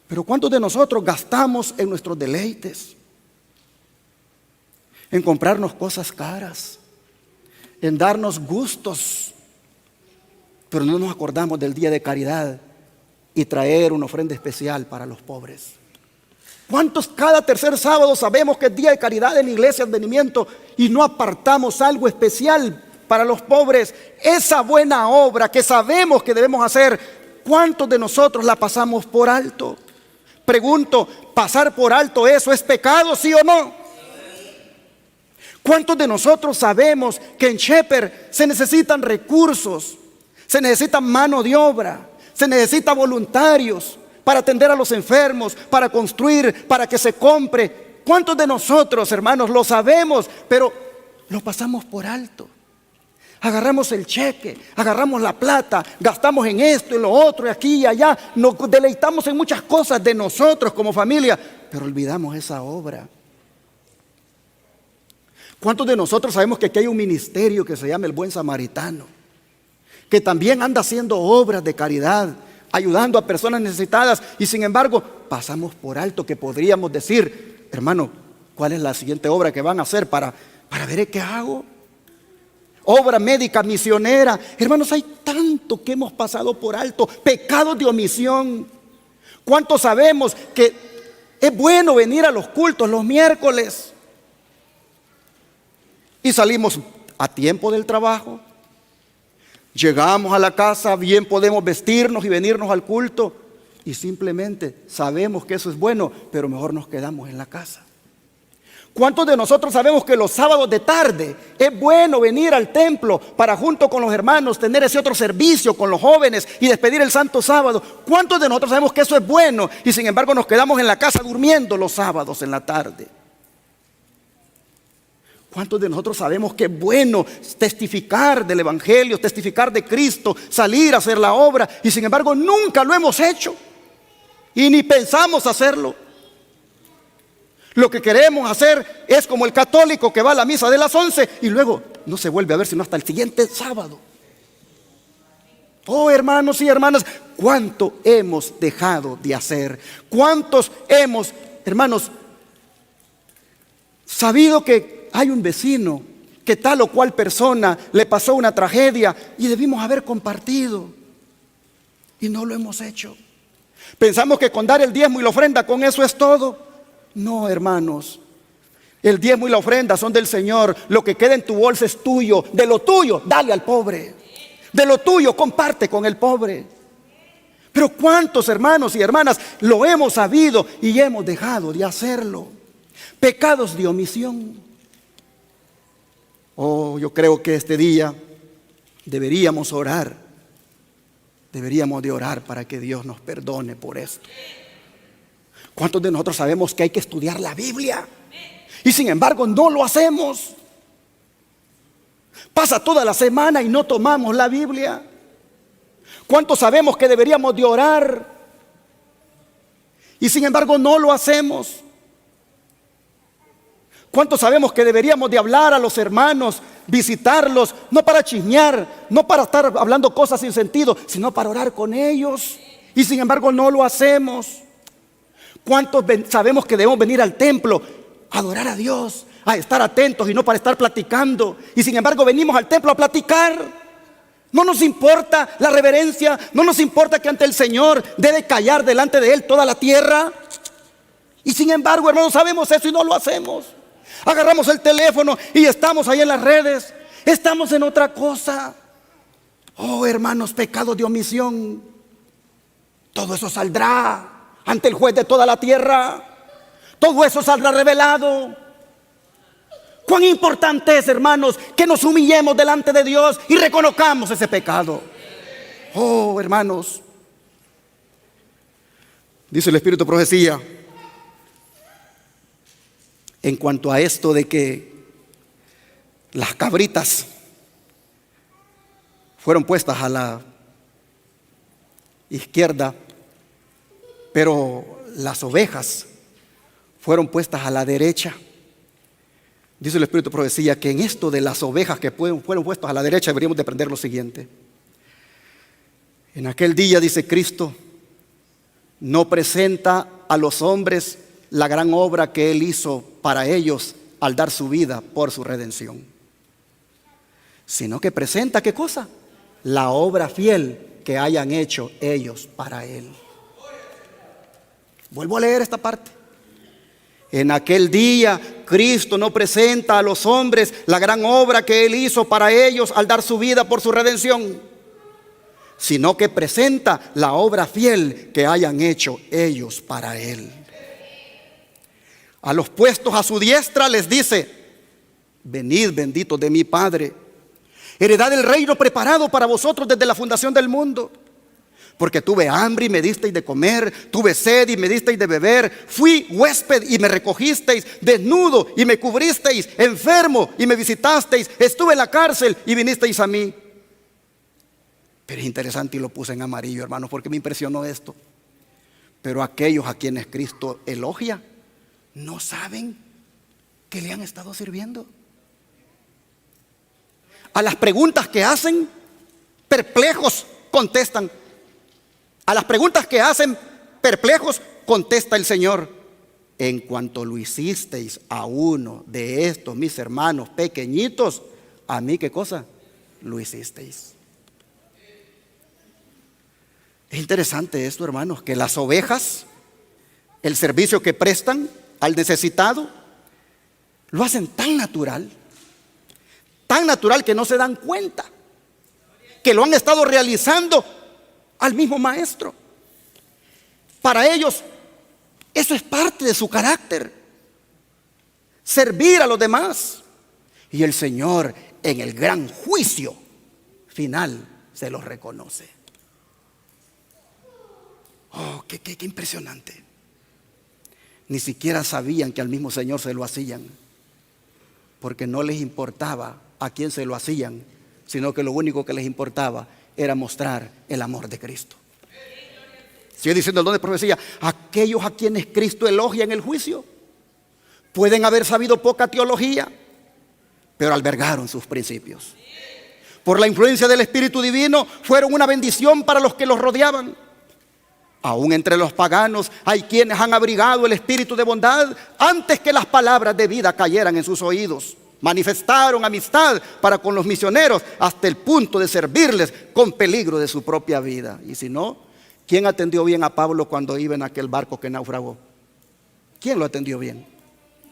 Speaker 1: Pero ¿cuántos de nosotros gastamos en nuestros deleites? En comprarnos cosas caras, en darnos gustos, pero no nos acordamos del día de caridad y traer una ofrenda especial para los pobres? ¿Cuántos cada tercer sábado sabemos que es día de caridad en la iglesia de advenimiento y no apartamos algo especial para los pobres? Esa buena obra que sabemos que debemos hacer, ¿cuántos de nosotros la pasamos por alto? Pregunto, ¿pasar por alto eso es pecado, sí o no? ¿Cuántos de nosotros sabemos que en Shepherd se necesitan recursos, se necesita mano de obra, se necesita voluntarios para atender a los enfermos, para construir, para que se compre? ¿Cuántos de nosotros, hermanos, lo sabemos, pero lo pasamos por alto? Agarramos el cheque, agarramos la plata, gastamos en esto, en lo otro, y aquí y allá. Nos deleitamos en muchas cosas de nosotros como familia, pero olvidamos esa obra. ¿Cuántos de nosotros sabemos que aquí hay un ministerio que se llama el Buen Samaritano, que también anda haciendo obras de caridad, ayudando a personas necesitadas, y sin embargo pasamos por alto que podríamos decir: hermano, ¿cuál es la siguiente obra que van a hacer para ver qué hago? Obra médica, misionera. Hermanos, hay tanto que hemos pasado por alto, pecados de omisión. ¿Cuántos sabemos que es bueno venir a los cultos los miércoles y salimos a tiempo del trabajo? Llegamos a la casa, bien podemos vestirnos y venirnos al culto, y simplemente sabemos que eso es bueno, pero mejor nos quedamos en la casa. ¿Cuántos de nosotros sabemos que los sábados de tarde es bueno venir al templo para, junto con los hermanos, tener ese otro servicio con los jóvenes y despedir el santo sábado? ¿Cuántos de nosotros sabemos que eso es bueno y sin embargo nos quedamos en la casa durmiendo los sábados en la tarde? ¿Cuántos de nosotros sabemos que es bueno testificar del evangelio, testificar de Cristo, salir a hacer la obra, y sin embargo nunca lo hemos hecho y ni pensamos hacerlo? Lo que queremos hacer es como el católico que va a la misa de las 11 y luego no se vuelve a ver sino hasta el siguiente sábado. Oh, hermanos y hermanas, ¿cuánto hemos dejado de hacer? ¿Cuántos hemos, hermanos, sabido que hay un vecino que tal o cual persona le pasó una tragedia y debimos haber compartido y no lo hemos hecho? Pensamos que con dar el diezmo y la ofrenda, con eso es todo. No, hermanos. El diezmo y la ofrenda son del Señor. Lo que queda en tu bolsa es tuyo. De lo tuyo, dale al pobre. De lo tuyo, comparte con el pobre. Pero ¿cuántos hermanos y hermanas lo hemos sabido y hemos dejado de hacerlo? Pecados de omisión. Oh, yo creo que este día deberíamos orar. Deberíamos de orar para que Dios nos perdone por esto. ¿Cuántos de nosotros sabemos que hay que estudiar la Biblia? Y sin embargo no lo hacemos. Pasa toda la semana y no tomamos la Biblia. ¿Cuántos sabemos que deberíamos de orar? Y sin embargo no lo hacemos. ¿Cuántos sabemos que deberíamos de hablar a los hermanos, visitarlos, no para chismear, no para estar hablando cosas sin sentido, sino para orar con ellos? Y sin embargo no lo hacemos. ¿Cuántos sabemos que debemos venir al templo a adorar a Dios, a estar atentos y no para estar platicando? Y sin embargo venimos al templo a platicar. No nos importa la reverencia, no nos importa que ante el Señor debe callar delante de Él toda la tierra. Y sin embargo, hermanos, sabemos eso y no lo hacemos. Agarramos el teléfono y estamos ahí en las redes. Estamos en otra cosa. Oh, hermanos, pecado de omisión. Todo eso saldrá ante el juez de toda la tierra. Todo eso saldrá revelado. Cuán importante es, hermanos, que nos humillemos delante de Dios y reconozcamos ese pecado. Oh, hermanos, dice el Espíritu de Profecía en cuanto a esto de que las cabritas fueron puestas a la izquierda, pero las ovejas fueron puestas a la derecha. Dice el Espíritu de Profecía que en esto de las ovejas que fueron puestas a la derecha deberíamos de aprender lo siguiente. En aquel día, dice Cristo, no presenta a los hombres la gran obra que Él hizo para ellos al dar su vida por su redención, sino que presenta, ¿qué cosa? La obra fiel que hayan hecho ellos para Él. Vuelvo a leer esta parte. En aquel día Cristo no presenta a los hombres la gran obra que Él hizo para ellos al dar su vida por su redención, sino que presenta la obra fiel que hayan hecho ellos para Él. A los puestos a su diestra les dice: venid, benditos de mi Padre, heredad el reino preparado para vosotros desde la fundación del mundo. Porque tuve hambre y me disteis de comer, tuve sed y me disteis de beber, fui huésped y me recogisteis, desnudo y me cubristeis, enfermo y me visitasteis, estuve en la cárcel y vinisteis a mí. Pero es interesante y lo puse en amarillo, hermanos, porque me impresionó esto. Pero aquellos a quienes Cristo elogia no saben que le han estado sirviendo. A las preguntas que hacen, perplejos contestan. A las preguntas que hacen, perplejos, contesta el Señor: en cuanto lo hicisteis a uno de estos mis hermanos pequeñitos, a mí, ¿qué cosa? Lo hicisteis. Es interesante esto, hermanos, que las ovejas, el servicio que prestan al necesitado, lo hacen tan natural que no se dan cuenta que lo han estado realizando al mismo maestro. Para ellos eso es parte de su carácter, servir a los demás. Y el Señor en el gran juicio final se los reconoce. Oh, qué impresionante. Ni siquiera sabían que al mismo Señor se lo hacían, porque no les importaba a quién se lo hacían, sino que lo único que les importaba era mostrar el amor de Cristo. Sigue diciendo el don de profecía: aquellos a quienes Cristo elogia en el juicio pueden haber sabido poca teología, pero albergaron sus principios. Por la influencia del Espíritu Divino fueron una bendición para los que los rodeaban. Aún entre los paganos hay quienes han abrigado el espíritu de bondad antes que las palabras de vida cayeran en sus oídos. Manifestaron amistad para con los misioneros hasta el punto de servirles con peligro de su propia vida. Y si no, ¿quién atendió bien a Pablo cuando iba en aquel barco que naufragó? ¿Quién lo atendió bien?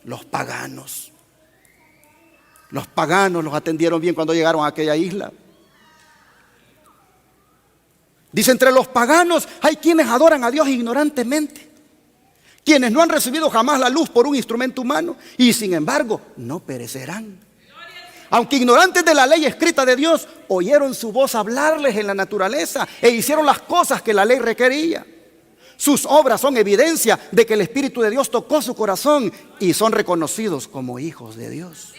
Speaker 1: Los paganos. Los paganos los atendieron bien cuando llegaron a aquella isla. Dice, entre los paganos hay quienes adoran a Dios ignorantemente, quienes no han recibido jamás la luz por un instrumento humano y sin embargo no perecerán. Aunque ignorantes de la ley escrita de Dios, oyeron su voz hablarles en la naturaleza e hicieron las cosas que la ley requería. Sus obras son evidencia de que el Espíritu de Dios tocó su corazón y son reconocidos como hijos de Dios.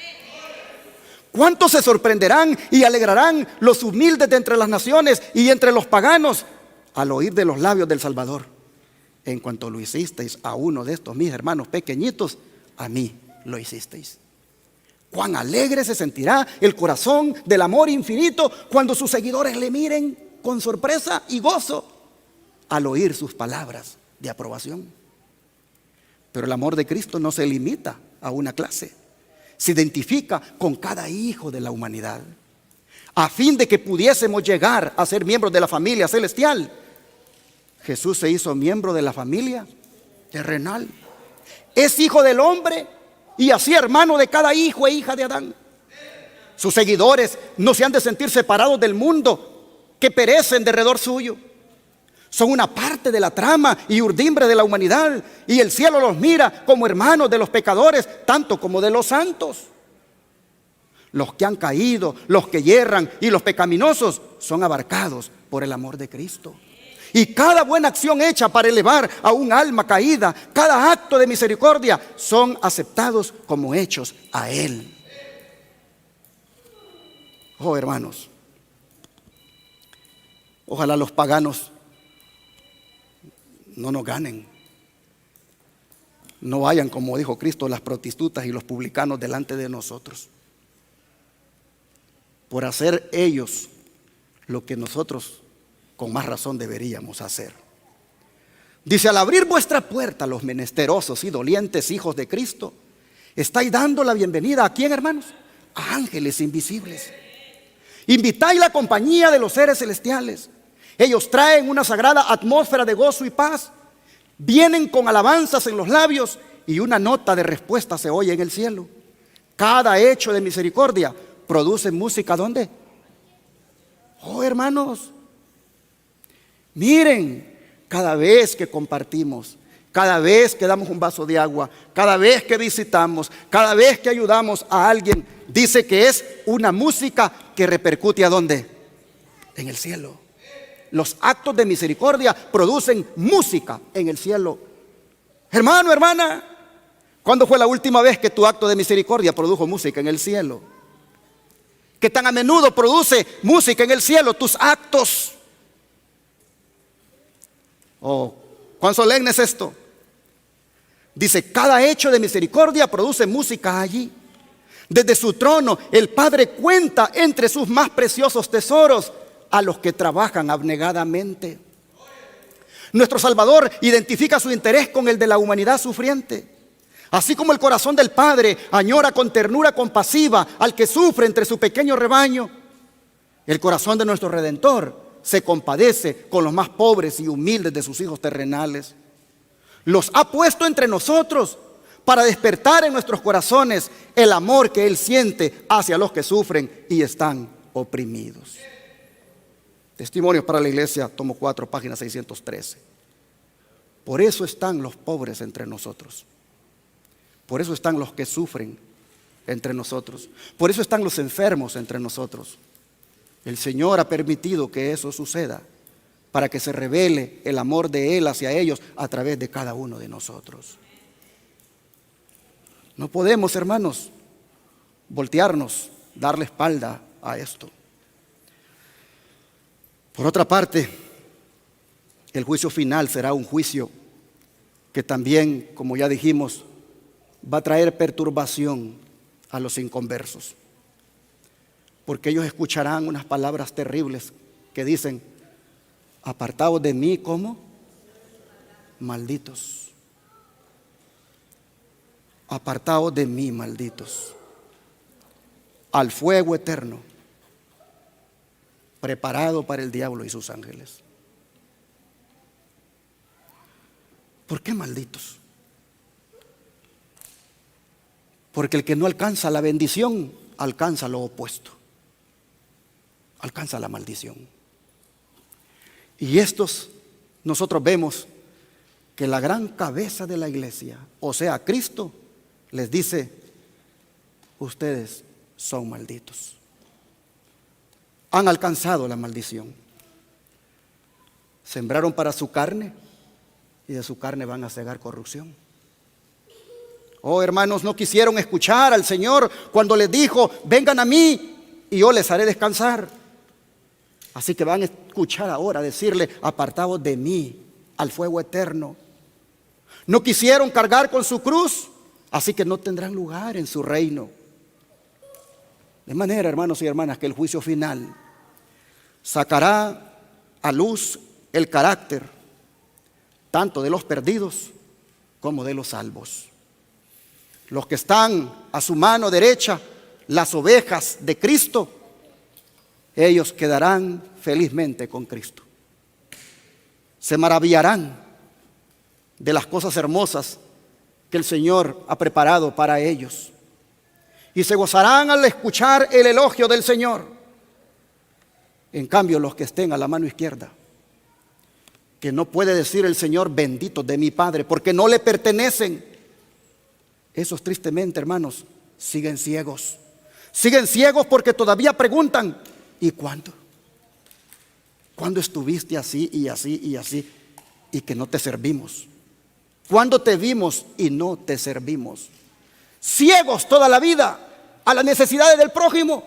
Speaker 1: ¿Cuántos se sorprenderán y alegrarán los humildes de entre las naciones y entre los paganos al oír de los labios del Salvador? En cuanto lo hicisteis a uno de estos mis hermanos pequeñitos, a mí lo hicisteis. Cuán alegre se sentirá el corazón del amor infinito cuando sus seguidores le miren con sorpresa y gozo al oír sus palabras de aprobación. Pero el amor de Cristo no se limita a una clase, se identifica con cada hijo de la humanidad. A fin de que pudiésemos llegar a ser miembros de la familia celestial, Jesús se hizo miembro de la familia terrenal. Es hijo del hombre y así hermano de cada hijo e hija de Adán. Sus seguidores no se han de sentir separados del mundo que perece en derredor suyo. Son una parte de la trama y urdimbre de la humanidad, y el cielo los mira como hermanos de los pecadores, tanto como de los santos. Los que han caído, los que yerran y los pecaminosos son abarcados por el amor de Cristo. Y cada buena acción hecha para elevar a un alma caída, cada acto de misericordia, son aceptados como hechos a Él. Oh, hermanos, ojalá los paganos no nos ganen. No vayan, como dijo Cristo, las prostitutas y los publicanos delante de nosotros, por hacer ellos lo que nosotros con más razón deberíamos hacer. Dice, al abrir vuestra puerta a los menesterosos y dolientes hijos de Cristo, estáis dando la bienvenida ¿a quién, hermanos? A ángeles invisibles. Invitáis la compañía de los seres celestiales. Ellos traen una sagrada atmósfera de gozo y paz. Vienen con alabanzas en los labios y una nota de respuesta se oye en el cielo. Cada hecho de misericordia produce música, ¿dónde? Oh, hermanos, miren, cada vez que compartimos, cada vez que damos un vaso de agua, cada vez que visitamos, cada vez que ayudamos a alguien, dice que es una música que repercute ¿a dónde? En el cielo. Los actos de misericordia producen música en el cielo. Hermano, hermana, ¿cuándo fue la última vez que tu acto de misericordia produjo música en el cielo? ¿Qué tan a menudo produce música en el cielo tus actos? Oh, ¿cuán solemne es esto? Dice, cada hecho de misericordia produce música allí. Desde su trono el Padre cuenta entre sus más preciosos tesoros a los que trabajan abnegadamente. Nuestro Salvador identifica su interés con el de la humanidad sufriente. Así como el corazón del Padre añora con ternura compasiva al que sufre entre su pequeño rebaño, el corazón de nuestro Redentor se compadece con los más pobres y humildes de sus hijos terrenales. Los ha puesto entre nosotros para despertar en nuestros corazones el amor que Él siente hacia los que sufren y están oprimidos. Testimonios para la Iglesia, tomo 4, página 613. Por eso están los pobres entre nosotros. Por eso están los que sufren entre nosotros. Por eso están los enfermos entre nosotros. El Señor ha permitido que eso suceda para que se revele el amor de Él hacia ellos a través de cada uno de nosotros. No podemos, hermanos, voltearnos, darle espalda a esto. Por otra parte, el juicio final será un juicio que también, como ya dijimos, va a traer perturbación a los inconversos. Porque ellos escucharán unas palabras terribles que dicen, apartados de mí, ¿cómo? Malditos. Apartados de mí, malditos. Al fuego eterno, preparado para el diablo y sus ángeles. ¿Por qué malditos? Porque el que no alcanza la bendición, alcanza lo opuesto. Alcanza la maldición. Y nosotros vemos que la gran cabeza de la iglesia, o sea, Cristo, les dice: ustedes son malditos. Han alcanzado la maldición. Sembraron para su carne y de su carne van a cegar corrupción. Oh, hermanos, no quisieron escuchar al Señor cuando les dijo: vengan a mí y yo les haré descansar. Así que van a escuchar ahora decirle: apartados de mí al fuego eterno. No quisieron cargar con su cruz, así que no tendrán lugar en su reino. De manera, hermanos y hermanas, que el juicio final sacará a luz el carácter tanto de los perdidos como de los salvos. Los que están a su mano derecha, las ovejas de Cristo, ellos quedarán felizmente con Cristo. Se maravillarán de las cosas hermosas que el Señor ha preparado para ellos. Y se gozarán al escuchar el elogio del Señor. En cambio, los que estén a la mano izquierda, que no puede decir el Señor: bendito de mi Padre, porque no le pertenecen, esos tristemente, hermanos, siguen ciegos. Siguen ciegos porque todavía preguntan: ¿y cuándo? ¿Cuándo estuviste así y así y así y que no te servimos? ¿Cuándo te vimos y no te servimos? Ciegos toda la vida a las necesidades del prójimo,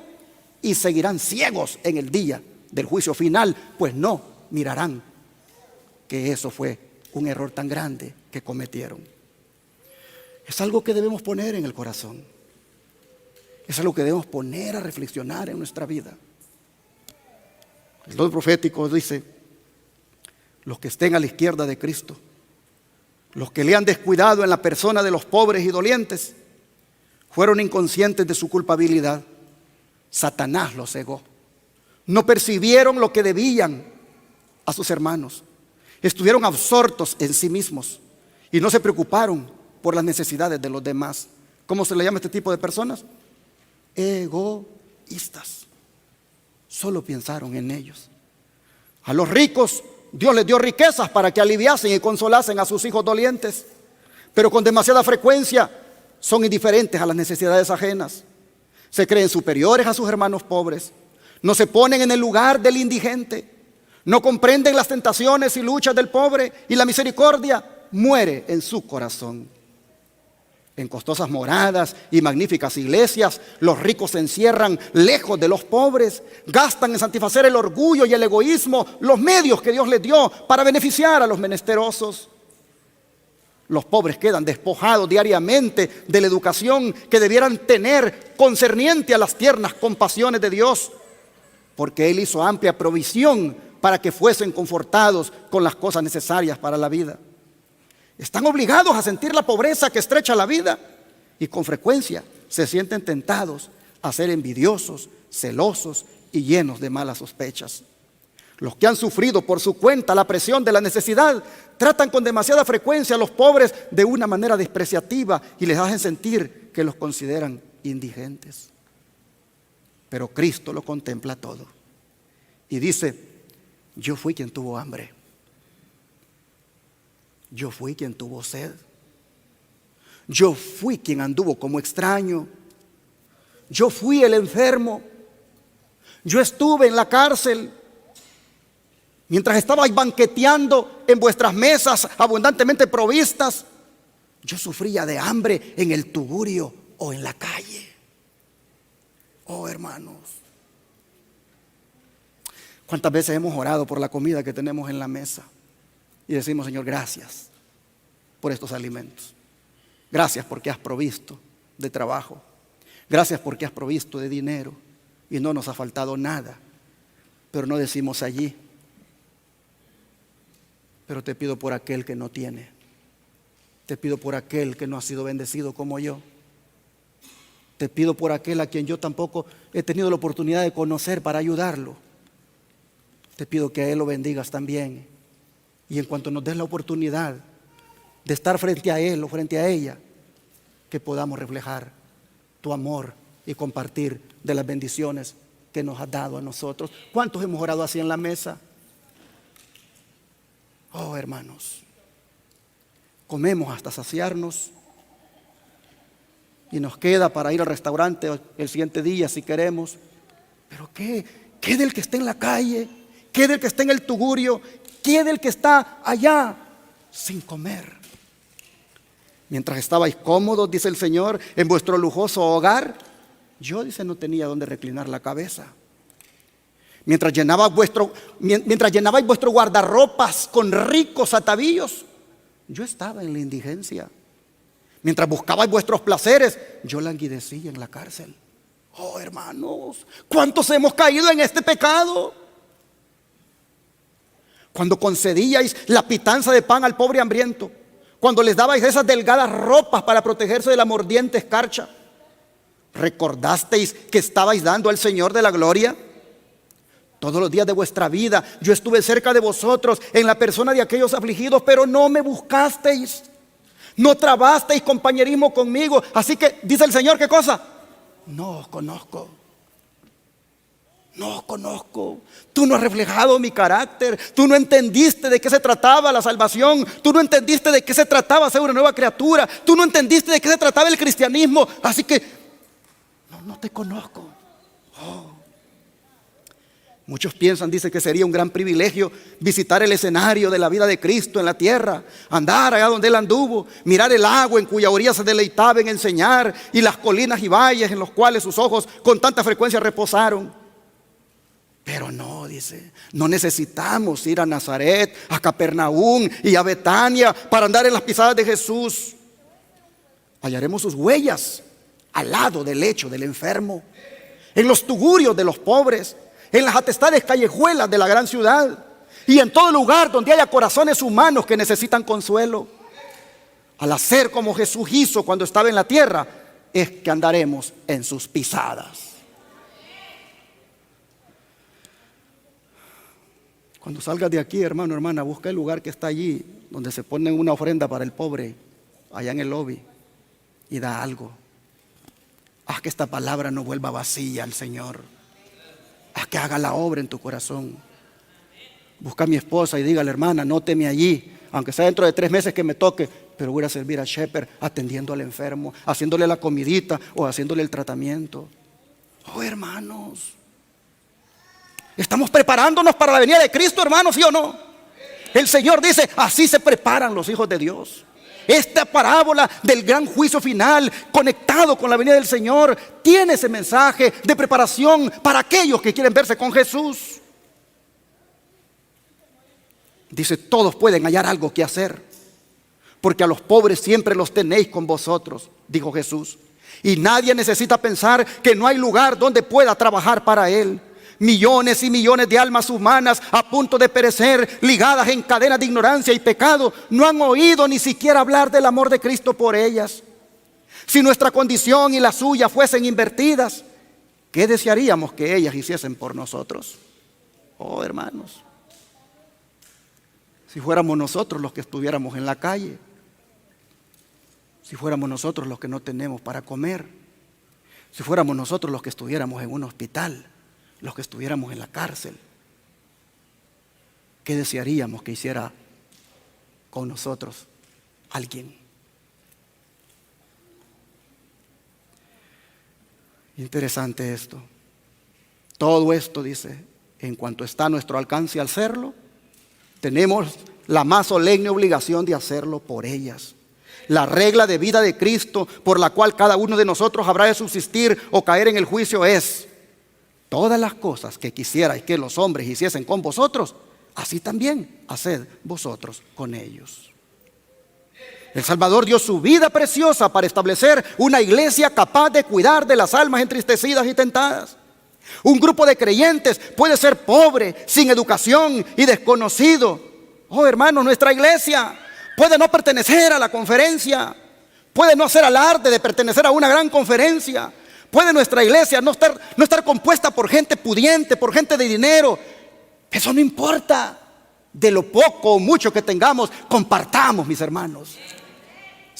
Speaker 1: y seguirán ciegos en el día del juicio final, pues no mirarán que eso fue un error tan grande que cometieron. Es algo que debemos poner en el corazón. Es algo que debemos poner a reflexionar en nuestra vida. El don profético dice: los que estén a la izquierda de Cristo, los que le han descuidado en la persona de los pobres y dolientes, fueron inconscientes de su culpabilidad. Satanás los cegó. No percibieron lo que debían a sus hermanos. Estuvieron absortos en sí mismos y no se preocuparon por las necesidades de los demás. ¿Cómo se le llama a este tipo de personas? Egoístas. Solo pensaron en ellos. A los ricos Dios les dio riquezas para que aliviasen y consolasen a sus hijos dolientes, pero con demasiada frecuencia son indiferentes a las necesidades ajenas. Se creen superiores a sus hermanos pobres. No se ponen en el lugar del indigente. No comprenden las tentaciones y luchas del pobre, y la misericordia muere en su corazón. En costosas moradas y magníficas iglesias, los ricos se encierran lejos de los pobres, gastan en satisfacer el orgullo y el egoísmo los medios que Dios les dio para beneficiar a los menesterosos. Los pobres quedan despojados diariamente de la educación que debieran tener concerniente a las tiernas compasiones de Dios, porque Él hizo amplia provisión para que fuesen confortados con las cosas necesarias para la vida. Están obligados a sentir la pobreza que estrecha la vida y con frecuencia se sienten tentados a ser envidiosos, celosos y llenos de malas sospechas. Los que han sufrido por su cuenta la presión de la necesidad tratan con demasiada frecuencia a los pobres de una manera despreciativa y les hacen sentir que los consideran indigentes. Pero Cristo lo contempla todo y dice: yo fui quien tuvo hambre. Yo fui quien tuvo sed. Yo fui quien anduvo como extraño. Yo fui el enfermo. Yo estuve en la cárcel. Mientras estabais banqueteando en vuestras mesas abundantemente provistas, yo sufría de hambre en el tugurio o en la calle. Oh, hermanos, ¿cuántas veces hemos orado por la comida que tenemos en la mesa? Y decimos: Señor, gracias por estos alimentos. Gracias porque has provisto de trabajo. Gracias porque has provisto de dinero y no nos ha faltado nada. Pero no decimos allí: pero te pido por aquel que no tiene. Te pido por aquel que no ha sido bendecido como yo. Te pido por aquel a quien yo tampoco he tenido la oportunidad de conocer para ayudarlo. Te pido que a él lo bendigas también. Y en cuanto nos des la oportunidad de estar frente a él o frente a ella, que podamos reflejar tu amor y compartir de las bendiciones que nos has dado a nosotros. ¿Cuántos hemos orado así en la mesa? Oh, hermanos, comemos hasta saciarnos y nos queda para ir al restaurante el siguiente día si queremos. Pero ¿qué del que está en la calle? ¿Qué del que está en el tugurio? ¿Qué del que está allá sin comer? Mientras estabais cómodos, dice el Señor, en vuestro lujoso hogar, yo, dice, no tenía dónde reclinar la cabeza. Mientras llenabais vuestro guardarropas con ricos atavíos, yo estaba en la indigencia. Mientras buscabais vuestros placeres, yo languidecía en la cárcel. Oh, hermanos, ¿cuántos hemos caído en este pecado? Cuando concedíais la pitanza de pan al pobre hambriento, cuando les dabais esas delgadas ropas para protegerse de la mordiente escarcha, ¿recordasteis que estabais dando al Señor de la gloria? Todos los días de vuestra vida yo estuve cerca de vosotros en la persona de aquellos afligidos, pero no me buscasteis, no trabasteis compañerismo conmigo. Así que dice el Señor, ¿qué cosa? No os conozco. No os conozco. Tú no has reflejado mi carácter. Tú no entendiste de qué se trataba la salvación. Tú no entendiste de qué se trataba ser una nueva criatura. Tú no entendiste de qué se trataba el cristianismo. Así que no te conozco. Oh. Muchos piensan, dice, que sería un gran privilegio visitar el escenario de la vida de Cristo en la tierra, andar allá donde Él anduvo, mirar el agua en cuya orilla se deleitaba en enseñar, y las colinas y valles en los cuales sus ojos con tanta frecuencia reposaron. Pero no, dice, no necesitamos ir a Nazaret, a Capernaum y a Betania para andar en las pisadas de Jesús. Hallaremos sus huellas al lado del lecho del enfermo, en los tugurios de los pobres, en las atestadas callejuelas de la gran ciudad y en todo lugar donde haya corazones humanos que necesitan consuelo. Al hacer como Jesús hizo cuando estaba en la tierra, es que andaremos en sus pisadas. Cuando salgas de aquí, hermano, hermana, busca el lugar que está allí, donde se pone una ofrenda para el pobre, allá en el lobby, y da algo. Haz que esta palabra no vuelva vacía al Señor. Haz que haga la obra en tu corazón. Busca a mi esposa y dígale, hermana, nóteme allí, aunque sea dentro de 3 meses que me toque, pero voy a servir al shepherd atendiendo al enfermo, haciéndole la comidita o haciéndole el tratamiento. Oh, hermanos, estamos preparándonos para la venida de Cristo, hermanos, ¿sí o no? El Señor dice, así se preparan los hijos de Dios. Esta parábola del gran juicio final, conectado con la venida del Señor, tiene ese mensaje de preparación para aquellos que quieren verse con Jesús. Dice, todos pueden hallar algo que hacer, porque a los pobres siempre los tenéis con vosotros, dijo Jesús. Y nadie necesita pensar que no hay lugar donde pueda trabajar para Él. Millones y millones de almas humanas a punto de perecer, ligadas en cadenas de ignorancia y pecado, no han oído ni siquiera hablar del amor de Cristo por ellas. Si nuestra condición y la suya fuesen invertidas, ¿qué desearíamos que ellas hiciesen por nosotros? Oh, hermanos, si fuéramos nosotros los que estuviéramos en la calle, si fuéramos nosotros los que no tenemos para comer, si fuéramos nosotros los que estuviéramos en un hospital, los que estuviéramos en la cárcel, ¿qué desearíamos que hiciera con nosotros alguien? Interesante esto. Todo esto, dice, en cuanto está a nuestro alcance al hacerlo, tenemos la más solemne obligación de hacerlo por ellas. La regla de vida de Cristo por la cual cada uno de nosotros habrá de subsistir o caer en el juicio es: todas las cosas que quisierais que los hombres hiciesen con vosotros, así también haced vosotros con ellos. El Salvador dio su vida preciosa para establecer una iglesia capaz de cuidar de las almas entristecidas y tentadas. Un grupo de creyentes puede ser pobre, sin educación y desconocido. Oh, hermanos, nuestra iglesia puede no pertenecer a la conferencia, puede no hacer alarde de pertenecer a una gran conferencia. Puede nuestra iglesia no estar compuesta por gente pudiente, por gente de dinero. Eso no importa. De lo poco o mucho que tengamos, compartamos, mis hermanos.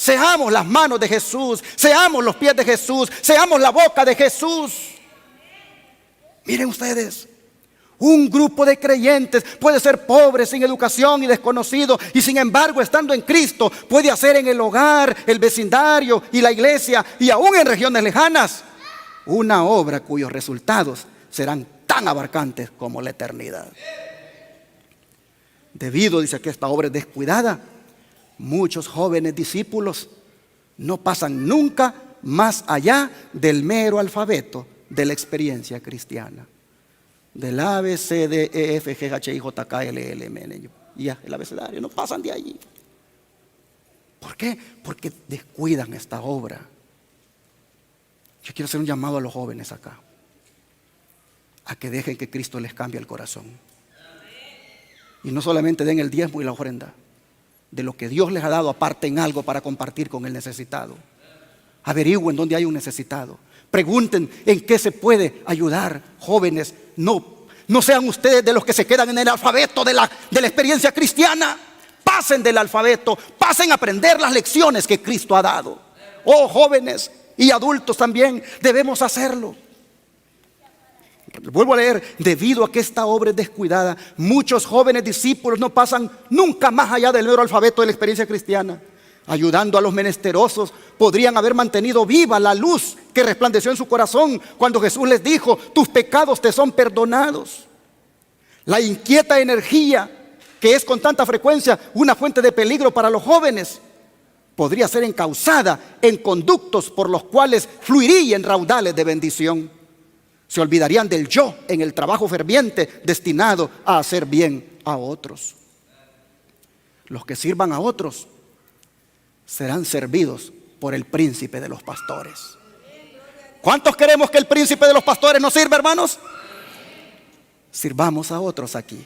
Speaker 1: Seamos las manos de Jesús, seamos los pies de Jesús, seamos la boca de Jesús. Miren ustedes, un grupo de creyentes puede ser pobre, sin educación y desconocido, y sin embargo, estando en Cristo, puede hacer en el hogar, el vecindario y la iglesia, y aún en regiones lejanas, una obra cuyos resultados serán tan abarcantes como la eternidad. Debido, dice, a que esta obra es descuidada, muchos jóvenes discípulos no pasan nunca más allá del mero alfabeto de la experiencia cristiana. Del A, B, C, D, E, F, G, H, I, J, K, L, M, N, y ya, el abecedario, no pasan de allí. ¿Por qué? Porque descuidan esta obra. Yo quiero hacer un llamado a los jóvenes acá, a que dejen que Cristo les cambie el corazón. Y no solamente den el diezmo y la ofrenda, de lo que Dios les ha dado, aparten algo para compartir con el necesitado. Averigüen dónde hay un necesitado. Pregunten en qué se puede ayudar. Jóvenes, no sean ustedes de los que se quedan en el alfabeto de la experiencia cristiana. Pasen del alfabeto, pasen a aprender las lecciones que Cristo ha dado. Oh, jóvenes y adultos también debemos hacerlo. Vuelvo a leer, debido a que esta obra es descuidada, muchos jóvenes discípulos no pasan nunca más allá del mero alfabeto de la experiencia cristiana. Ayudando a los menesterosos, podrían haber mantenido viva la luz que resplandeció en su corazón cuando Jesús les dijo: tus pecados te son perdonados. La inquieta energía que es con tanta frecuencia una fuente de peligro para los jóvenes podría ser encauzada en conductos por los cuales fluirían raudales de bendición. Se olvidarían del yo en el trabajo ferviente destinado a hacer bien a otros. Los que sirvan a otros serán servidos por el príncipe de los pastores. ¿Cuántos queremos que el príncipe de los pastores nos sirva, hermanos? Sirvamos a otros aquí,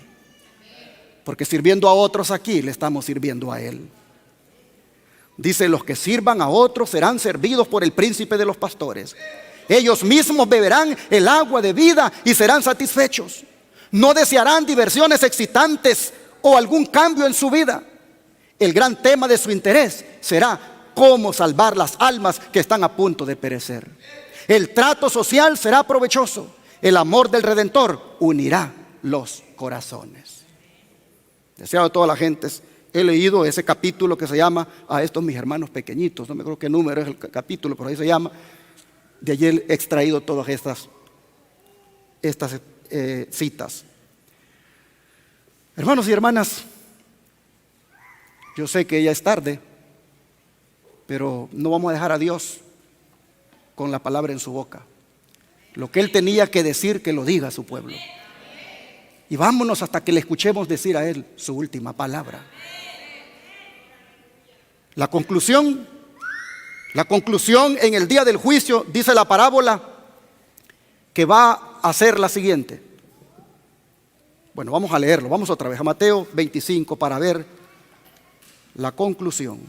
Speaker 1: porque sirviendo a otros aquí le estamos sirviendo a Él. Dice: los que sirvan a otros serán servidos por el príncipe de los pastores. Ellos mismos beberán el agua de vida y serán satisfechos. No desearán diversiones excitantes o algún cambio en su vida. El gran tema de su interés será cómo salvar las almas que están a punto de perecer. El trato social será provechoso. El amor del Redentor unirá los corazones. Deseado a todas las gentes, he leído ese capítulo que se llama A estos mis hermanos pequeñitos. No me acuerdo qué número es el capítulo, pero ahí se llama. De allí he extraído todas estas citas. Hermanos y hermanas, yo sé que ya es tarde, pero no vamos a dejar a Dios con la palabra en su boca. Lo que Él tenía que decir, que lo diga a su pueblo. Y vámonos hasta que le escuchemos decir a Él su última palabra. La conclusión en el día del juicio, dice la parábola, que va a ser la siguiente. Bueno, vamos a leerlo, vamos otra vez a Mateo 25 para ver la conclusión.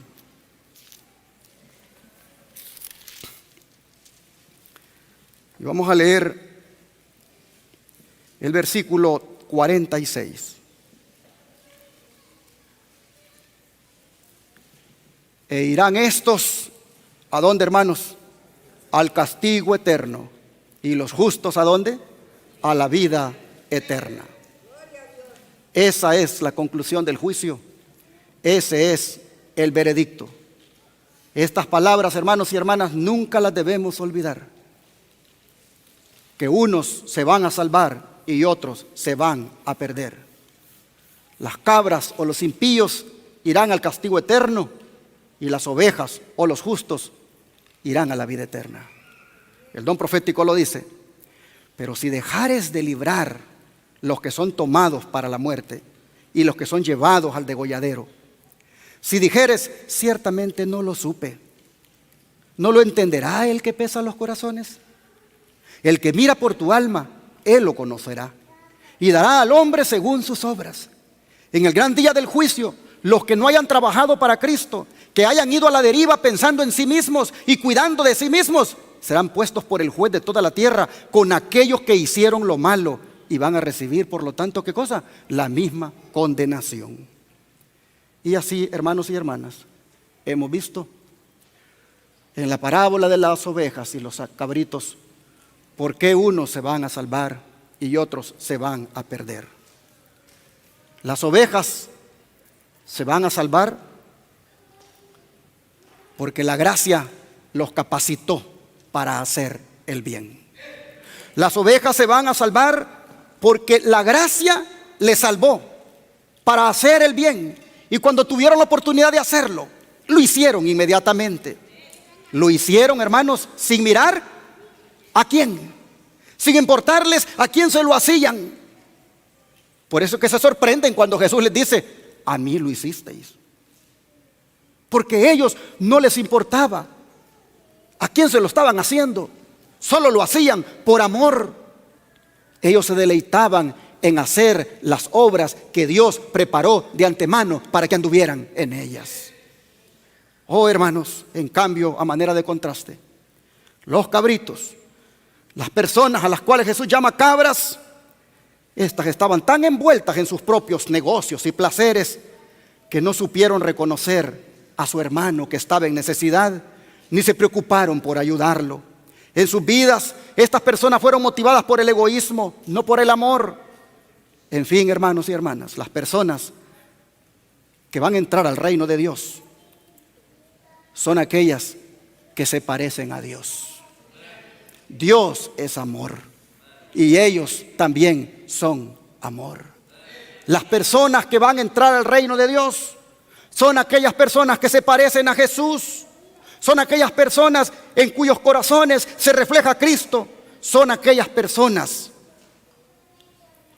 Speaker 1: Y vamos a leer el versículo 46. E irán estos, ¿a dónde, hermanos? Al castigo eterno. ¿Y los justos a dónde? A la vida eterna. Esa es la conclusión del juicio. Ese es el veredicto. Estas palabras, hermanos y hermanas, nunca las debemos olvidar. Que unos se van a salvar y otros se van a perder. Las cabras o los impíos irán al castigo eterno y las ovejas o los justos irán a la vida eterna. El don profético lo dice: pero si dejares de librar los que son tomados para la muerte y los que son llevados al degolladero, si dijeres: ciertamente no lo supe, ¿no lo entenderá el que pesa los corazones? El que mira por tu alma, Él lo conocerá y dará al hombre según sus obras. En el gran día del juicio, los que no hayan trabajado para Cristo, que hayan ido a la deriva pensando en sí mismos y cuidando de sí mismos, serán puestos por el juez de toda la tierra con aquellos que hicieron lo malo y van a recibir, por lo tanto, ¿qué cosa? La misma condenación. Y así, hermanos y hermanas, hemos visto en la parábola de las ovejas y los cabritos, ¿por qué unos se van a salvar y otros se van a perder? Las ovejas se van a salvar porque la gracia los capacitó para hacer el bien. Las ovejas se van a salvar porque la gracia les salvó para hacer el bien. Y cuando tuvieron la oportunidad de hacerlo, lo hicieron inmediatamente. Lo hicieron, hermanos, sin mirar a quién, sin importarles a quién se lo hacían. Por eso que se sorprenden cuando Jesús les dice: a mí lo hicisteis. Porque a ellos no les importaba a quién se lo estaban haciendo, solo lo hacían por amor. Ellos se deleitaban en hacer las obras que Dios preparó de antemano para que anduvieran en ellas. Oh, hermanos, en cambio, a manera de contraste, los cabritos, las personas a las cuales Jesús llama cabras, estas estaban tan envueltas en sus propios negocios y placeres que no supieron reconocer a su hermano que estaba en necesidad, ni se preocuparon por ayudarlo. En sus vidas, estas personas fueron motivadas por el egoísmo, no por el amor. En fin, hermanos y hermanas, las personas que van a entrar al reino de Dios son aquellas que se parecen a Dios. Dios es amor y ellos también son amor. Las personas que van a entrar al reino de Dios son aquellas personas que se parecen a Jesús. Son aquellas personas en cuyos corazones se refleja Cristo. Son aquellas personas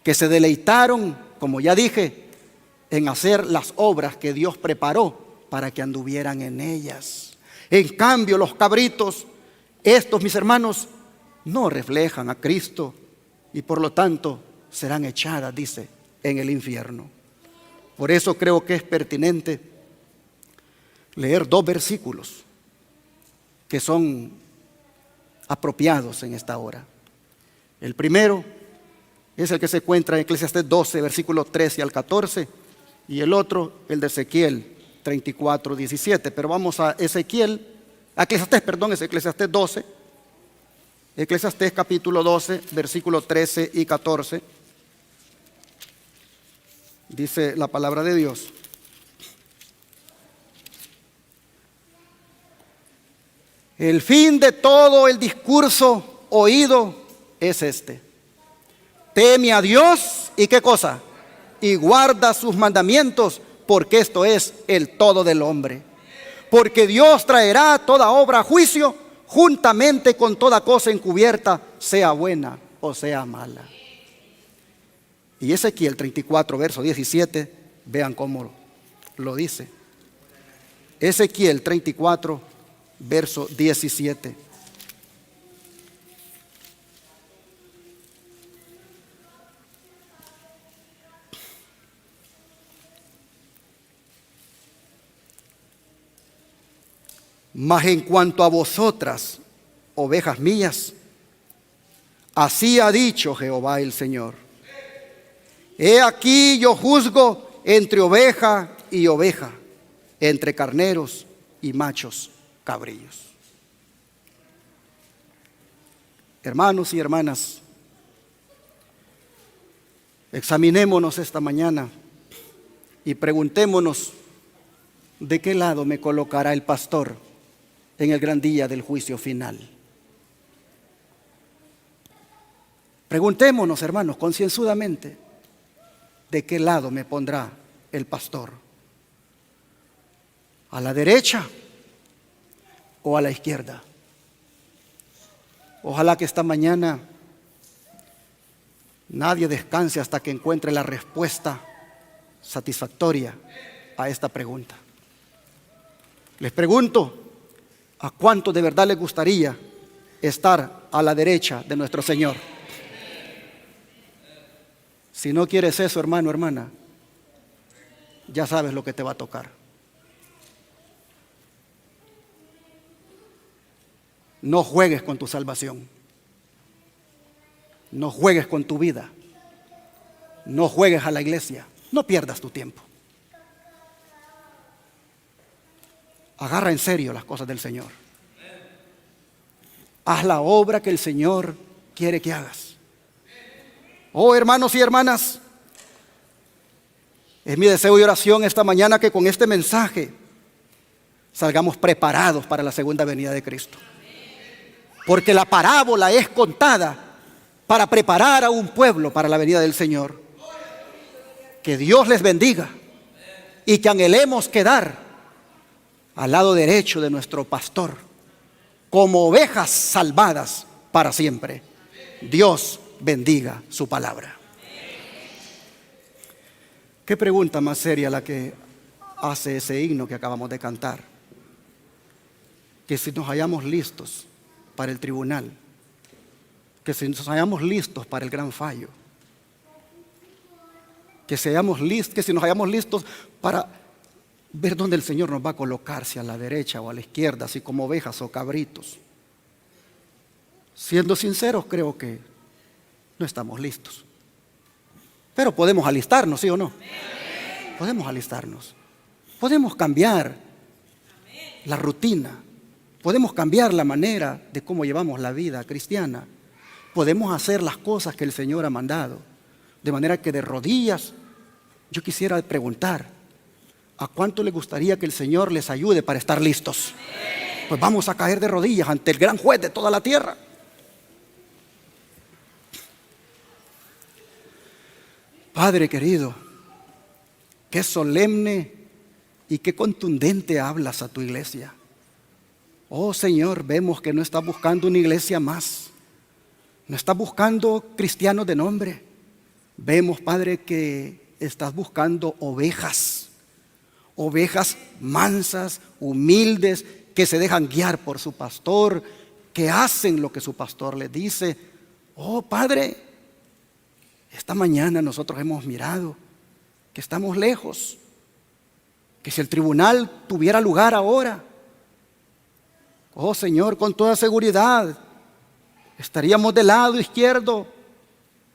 Speaker 1: que se deleitaron, como ya dije, en hacer las obras que Dios preparó para que anduvieran en ellas. En cambio, los cabritos, estos, mis hermanos, no reflejan a Cristo y por lo tanto serán echadas, dice, en el infierno. Por eso creo que es pertinente leer dos versículos que son apropiados en esta hora. El primero es el que se encuentra en Eclesiastés 12, versículos 13 al 14, y el otro, el de Ezequiel 34, 17. Pero vamos a Eclesiastés 12, Eclesiastés capítulo 12, versículos 13 y 14. Dice la palabra de Dios: el fin de todo el discurso oído es este: teme a Dios y ¿qué cosa? Y guarda sus mandamientos, porque esto es el todo del hombre. Porque Dios traerá toda obra a juicio, juntamente con toda cosa encubierta, sea buena o sea mala. Y Ezequiel 34, verso 17, vean cómo lo dice. Ezequiel 34, verso 17. Mas en cuanto a vosotras, ovejas mías, así ha dicho Jehová el Señor: he aquí yo juzgo entre oveja y oveja, entre carneros y machos cabrillos. Hermanos y hermanas, examinémonos esta mañana y preguntémonos: ¿de qué lado me colocará el pastor en el gran día del juicio final? Preguntémonos, hermanos, concienzudamente: ¿de qué lado me pondrá el pastor? ¿A la derecha o a la izquierda? Ojalá que esta mañana nadie descanse hasta que encuentre la respuesta satisfactoria a esta pregunta. Les pregunto: ¿a cuánto de verdad les gustaría estar a la derecha de nuestro Señor? Si no quieres eso, hermano, hermana, ya sabes lo que te va a tocar. No juegues con tu salvación. No juegues con tu vida. No juegues a la iglesia. No pierdas tu tiempo. Agarra en serio las cosas del Señor. haz la obra que el Señor quiere que hagas. Oh, hermanos y hermanas, es mi deseo y oración esta mañana que con este mensaje salgamos preparados para la segunda venida de Cristo. Porque la parábola es contada para preparar a un pueblo para la venida del Señor. Que Dios les bendiga y que anhelemos quedar al lado derecho de nuestro pastor como ovejas salvadas para siempre. Dios bendiga su palabra. ¿Qué pregunta más seria la que hace ese himno que acabamos de cantar? Que si nos hallamos listos para el tribunal, que si nos hallamos listos para el gran fallo, que si nos hallamos listos para ver dónde el Señor nos va a colocar, si a la derecha o a la izquierda, si como ovejas o cabritos. Siendo sinceros, creo que no estamos listos. Pero podemos alistarnos, ¿sí o no? Podemos alistarnos. Podemos cambiar la rutina. Podemos cambiar la manera de cómo llevamos la vida cristiana. Podemos hacer las cosas que el Señor ha mandado. De manera que de rodillas, yo quisiera preguntar, ¿a cuánto le gustaría que el Señor les ayude para estar listos? Pues vamos a caer de rodillas ante el gran juez de toda la tierra. Padre querido, qué solemne y qué contundente hablas a tu iglesia. Oh Señor, vemos que no estás buscando una iglesia más. No estás buscando cristianos de nombre. Vemos, Padre, que estás buscando ovejas. Ovejas mansas, humildes, que se dejan guiar por su pastor, que hacen lo que su pastor les dice. Oh Padre, esta mañana nosotros hemos mirado que estamos lejos, que si el tribunal tuviera lugar ahora, oh Señor, con toda seguridad, estaríamos del lado izquierdo,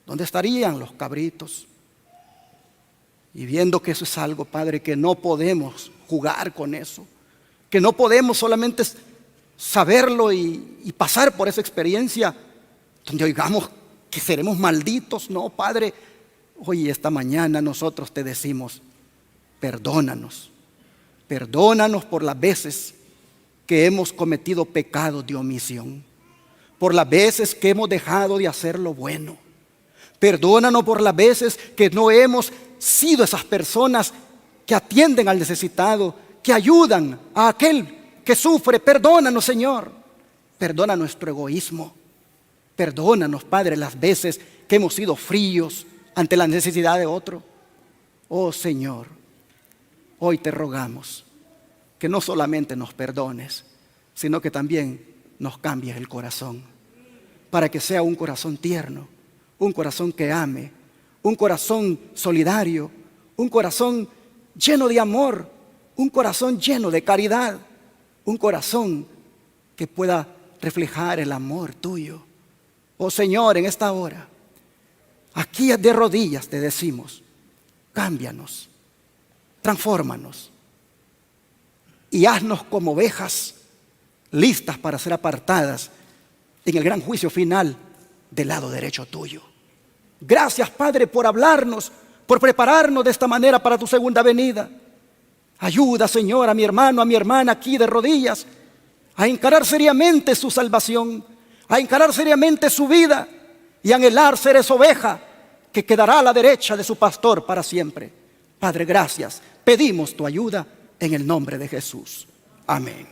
Speaker 1: donde estarían los cabritos. Y viendo que eso es algo, Padre, que no podemos jugar con eso, que no podemos solamente saberlo y pasar por esa experiencia, donde oigamos que seremos malditos. No, Padre, hoy esta mañana nosotros te decimos, perdónanos. Perdónanos por las veces que hemos cometido pecados de omisión, por las veces que hemos dejado de hacer lo bueno. Perdónanos por las veces que no hemos sido esas personas que atienden al necesitado, que ayudan a aquel que sufre. Perdónanos, Señor. Perdona nuestro egoísmo. Perdónanos, Padre, las veces que hemos sido fríos ante la necesidad de otro. Oh Señor, hoy te rogamos que no solamente nos perdones, sino que también nos cambies el corazón, para que sea un corazón tierno, un corazón que ame, un corazón solidario, un corazón lleno de amor, un corazón lleno de caridad, un corazón que pueda reflejar el amor tuyo. Oh Señor, en esta hora, aquí de rodillas te decimos, cámbianos, transfórmanos y haznos como ovejas listas para ser apartadas en el gran juicio final del lado derecho tuyo. Gracias, Padre, por hablarnos, por prepararnos de esta manera para tu segunda venida. Ayuda, Señor, a mi hermano, a mi hermana aquí de rodillas a encarar seriamente su salvación, a encarar seriamente su vida y anhelar ser esa oveja que quedará a la derecha de su pastor para siempre. Padre, gracias. Pedimos tu ayuda en el nombre de Jesús. Amén.